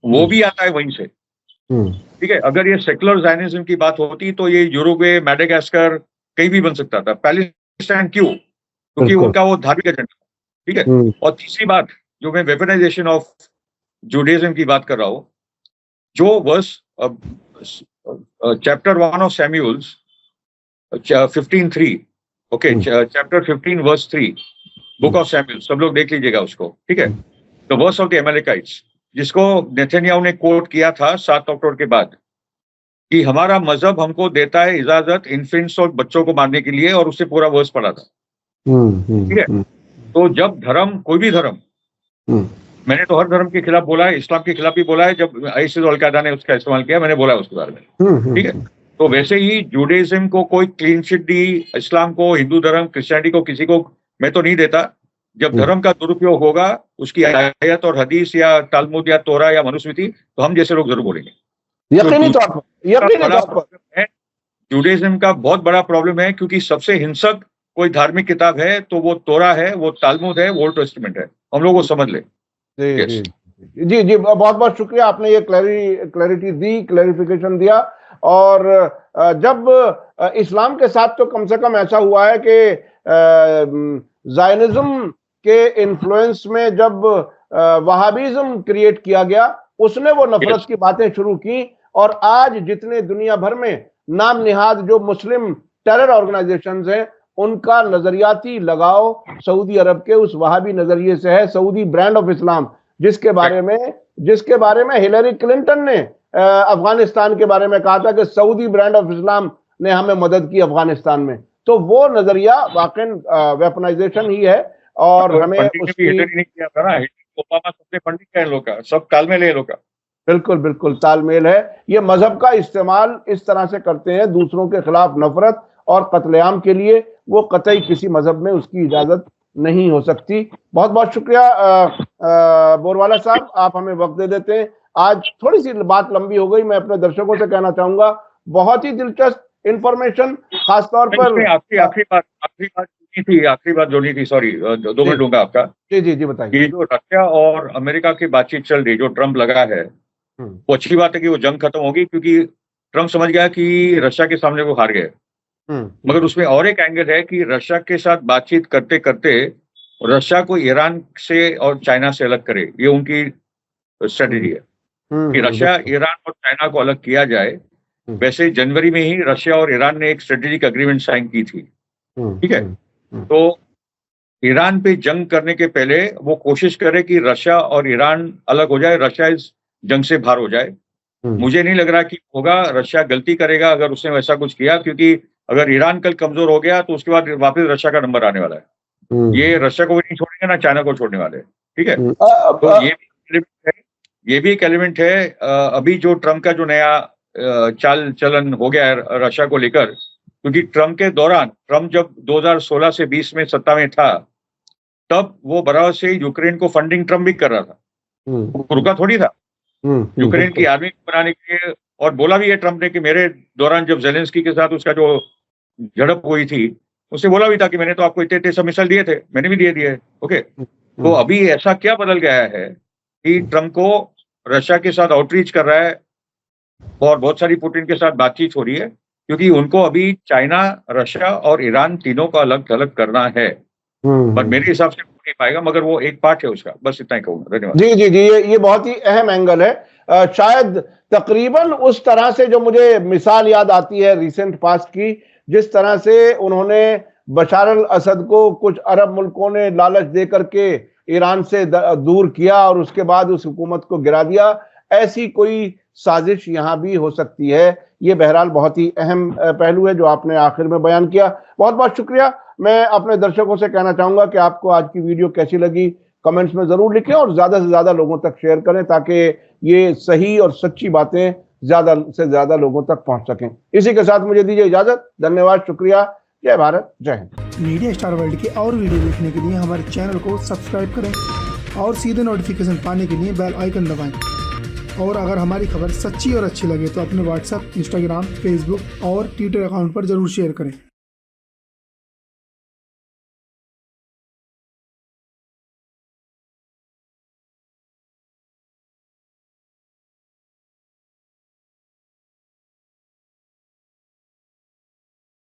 वो भी आता है वहीं से। ठीक है, अगर ये सेकुलर ज़ायनिज्म की बात होती तो ये यूरुग्वे, मैडागास्कर कहीं भी बन सकता था। पैलेस्टाइन क्यों? क्योंकि उनका वो धार्मिक एजेंडा। ठीक है, और तीसरी बात जो मैं वेपनाइजेशन ऑफ जुडाइज्म की बात कर रहा हूं, जो verse chapter 1 of Samuels 15:3, okay, chapter 15 verse 3 book of Samuel, सब लोग देख लीजिएगा उसको। ठीक है, the verse of the Amalekites, जिसको नेतन्याहू ने कोट किया था 7 अक्टूबर के बाद कि हमारा मजहब हमको देता है इजाजत इन्फेंट्स और बच्चों को मारने के लिए, और उससे पूरा वर्स पड़ा था। ठीक है, तो जब धर्म, कोई भी धर्म, मैंने तो हर धर्म के खिलाफ बोला है, इस्लाम के खिलाफ भी बोला है, जब आईसिस और अल-कायदा ने उसका इस्तेमाल किया मैंने बोला है उसके बारे में। ठीक है, तो वैसे ही जुडाइज्म को कोई क्लीन चिट दी, इस्लाम को, हिंदू धर्म, क्रिश्चियनिटी को, किसी को मैं तो नहीं देता। जब धर्म का दुरुपयोग होगा, उसकी आयत और हदीस या तालमुद या तोरा या मनुस्मृति, तो हम जैसे लोग जरूर बोलेंगे। यकीनी तौर पर जुडाइज्म का बहुत बड़ा प्रॉब्लम है, क्योंकि सबसे हिंसक कोई धार्मिक किताब है तो वो तोरा है, वो तालमुद है, वो ओल्ड टेस्टामेंट है, हम लोग वो समझ ले। जी, बहुत बहुत शुक्रिया, आपने ये क्लैरिटी दी, क्लैरिफिकेशन दिया। और जब इस्लाम के साथ तो कम से कम ऐसा हुआ है कि ज़ायनिज्म के इन्फ्लुएंस में जब वहाबिज्म क्रिएट किया गया, उसने वो नफरत की बातें शुरू की, और आज जितने दुनिया भर में नाम निहाद जो मुस्लिम टेरर ऑर्गेनाइजेशंस हैं उनका नजरियाती लगाव सऊदी अरब के उस वहाबी नजरिए से है, सऊदी ब्रांड ऑफ इस्लाम, जिसके बारे में हिलरी क्लिंटन ने अफगानिस्तान के बारे में कहा था कि सऊदी ब्रांड ऑफ इस्लाम ने हमें मदद की अफगानिस्तान में। तो वो नजरिया वाकई वेपनाइजेशन ही है और हमें उसकी नहीं किया था ना, ओबामा सबसे फंडिंग का लोग का, सब तालमेल है लोग का। बिल्कुल बिल्कुल तालमेल है। ये मजहब का इस्तेमाल इस तरह से करते हैं दूसरों के खिलाफ नफरत और कत्लेआम के लिए, वो कतई किसी मजहब में उसकी इजाजत नहीं हो सकती। बहुत बहुत शुक्रिया बोरवाला साहब, आप हमें वक्त दे देते हैं। आज थोड़ी सी बात लंबी हो गई, मैं अपने दर्शकों से कहना चाहूंगा बहुत ही दिलचस्प इंफॉर्मेशन, खासतौर पर आखिरी बात जोड़नी थी, सॉरी 2 मिनट लूंगा आपका। जी बताइए। ये जो रशिया और अमेरिका की बातचीत चल रही, जो ट्रम्प लगा है, वो अच्छी बात है कि वो जंग खत्म होगी, क्योंकि ट्रम्प समझ गया कि रशिया के सामने वो हार गए। मगर उसमें और एक एंगल है कि रशिया के साथ बातचीत करते करते रशिया को ईरान से और चाइना से अलग करे, ये उनकी स्ट्रेटेजी है कि रशिया, ईरान और चाइना को अलग किया जाए। वैसे जनवरी में ही रशिया और ईरान ने एक स्ट्रेटेजिक एग्रीमेंट साइन की थी, ठीक है। तो ईरान पे जंग करने के पहले वो कोशिश करे कि रशिया और ईरान अलग हो जाए, रशिया इस जंग से बाहर हो जाए। मुझे नहीं लग रहा कि होगा, रशिया गलती करेगा अगर उसने वैसा कुछ किया, क्योंकि अगर ईरान कल कमजोर हो गया तो उसके बाद वापस रशिया का नंबर आने वाला है। ये रशिया को भी नहीं छोड़ेंगे ना चाइना को छोड़ने वाले, ठीक है। तो ये भी एक एलिमेंट है। अभी जो ट्रम्प का जो नया चाल चलन हो गया है रशिया को लेकर, क्योंकि ट्रम्प जब 2016 से 20 में सत्ता में था, तब वो बराबर से यूक्रेन को फंडिंग ट्रम्प भी कर रहा था, रुका थोड़ी था यूक्रेन की आर्मी को बनाने के लिए। और बोला भी है ट्रम्प ने कि मेरे दौरान जब जेलेंस्की के साथ उसका जो झड़प हुई थी, उससे बोला भी था कि मैंने तो आपको इतने सब मिसाइल दिए थे, मैंने भी दिए। ओके, तो अभी ऐसा क्या बदल गया है कि ट्रम्प को रशिया के साथ आउटरीच कर रहा है और बहुत सारी पुतिन के साथ बातचीत हो रही है, क्योंकि उनको अभी चाइना, रशिया और ईरान तीनों का अलग अलग करना है। पर मेरे हिसाब से नहीं पाएगा, मगर वो एक पार्ट है उसका, बस इतना ही कहूंगा। धन्यवाद। जी, ये बहुत ही अहम एंगल है। शायद तकरीबन उस तरह से जो मुझे मिसाल याद आती है रिसेंट पास्ट की, जिस तरह से उन्होंने बशार अल असद को कुछ अरब मुल्कों ने लालच दे करके ईरान से दूर किया और उसके बाद उस हुकूमत को गिरा दिया, ऐसी कोई साजिश यहाँ भी हो सकती है। ये बहरहाल बहुत ही अहम पहलू है जो आपने आखिर में बयान किया। बहुत बहुत शुक्रिया। मैं अपने दर्शकों से कहना चाहूंगा कि आपको आज की वीडियो कैसी लगी कमेंट्स में जरूर लिखें और ज्यादा से ज्यादा लोगों तक शेयर करें, ताकि ये सही और सच्ची बातें ज्यादा से ज्यादा लोगों तक पहुंच सकें। इसी के साथ मुझे दीजिए इजाजत। धन्यवाद, शुक्रिया, जय भारत, जय हिंद। मीडिया स्टार वर्ल्ड के और वीडियो देखने के लिए हमारे चैनल को सब्सक्राइब करें और सीधे नोटिफिकेशन पाने के लिए बेल आइकन दबाएं। और अगर हमारी खबर सच्ची और अच्छी लगे तो अपने व्हाट्सएप, इंस्टाग्राम, फेसबुक और ट्विटर अकाउंट पर जरूर शेयर करें।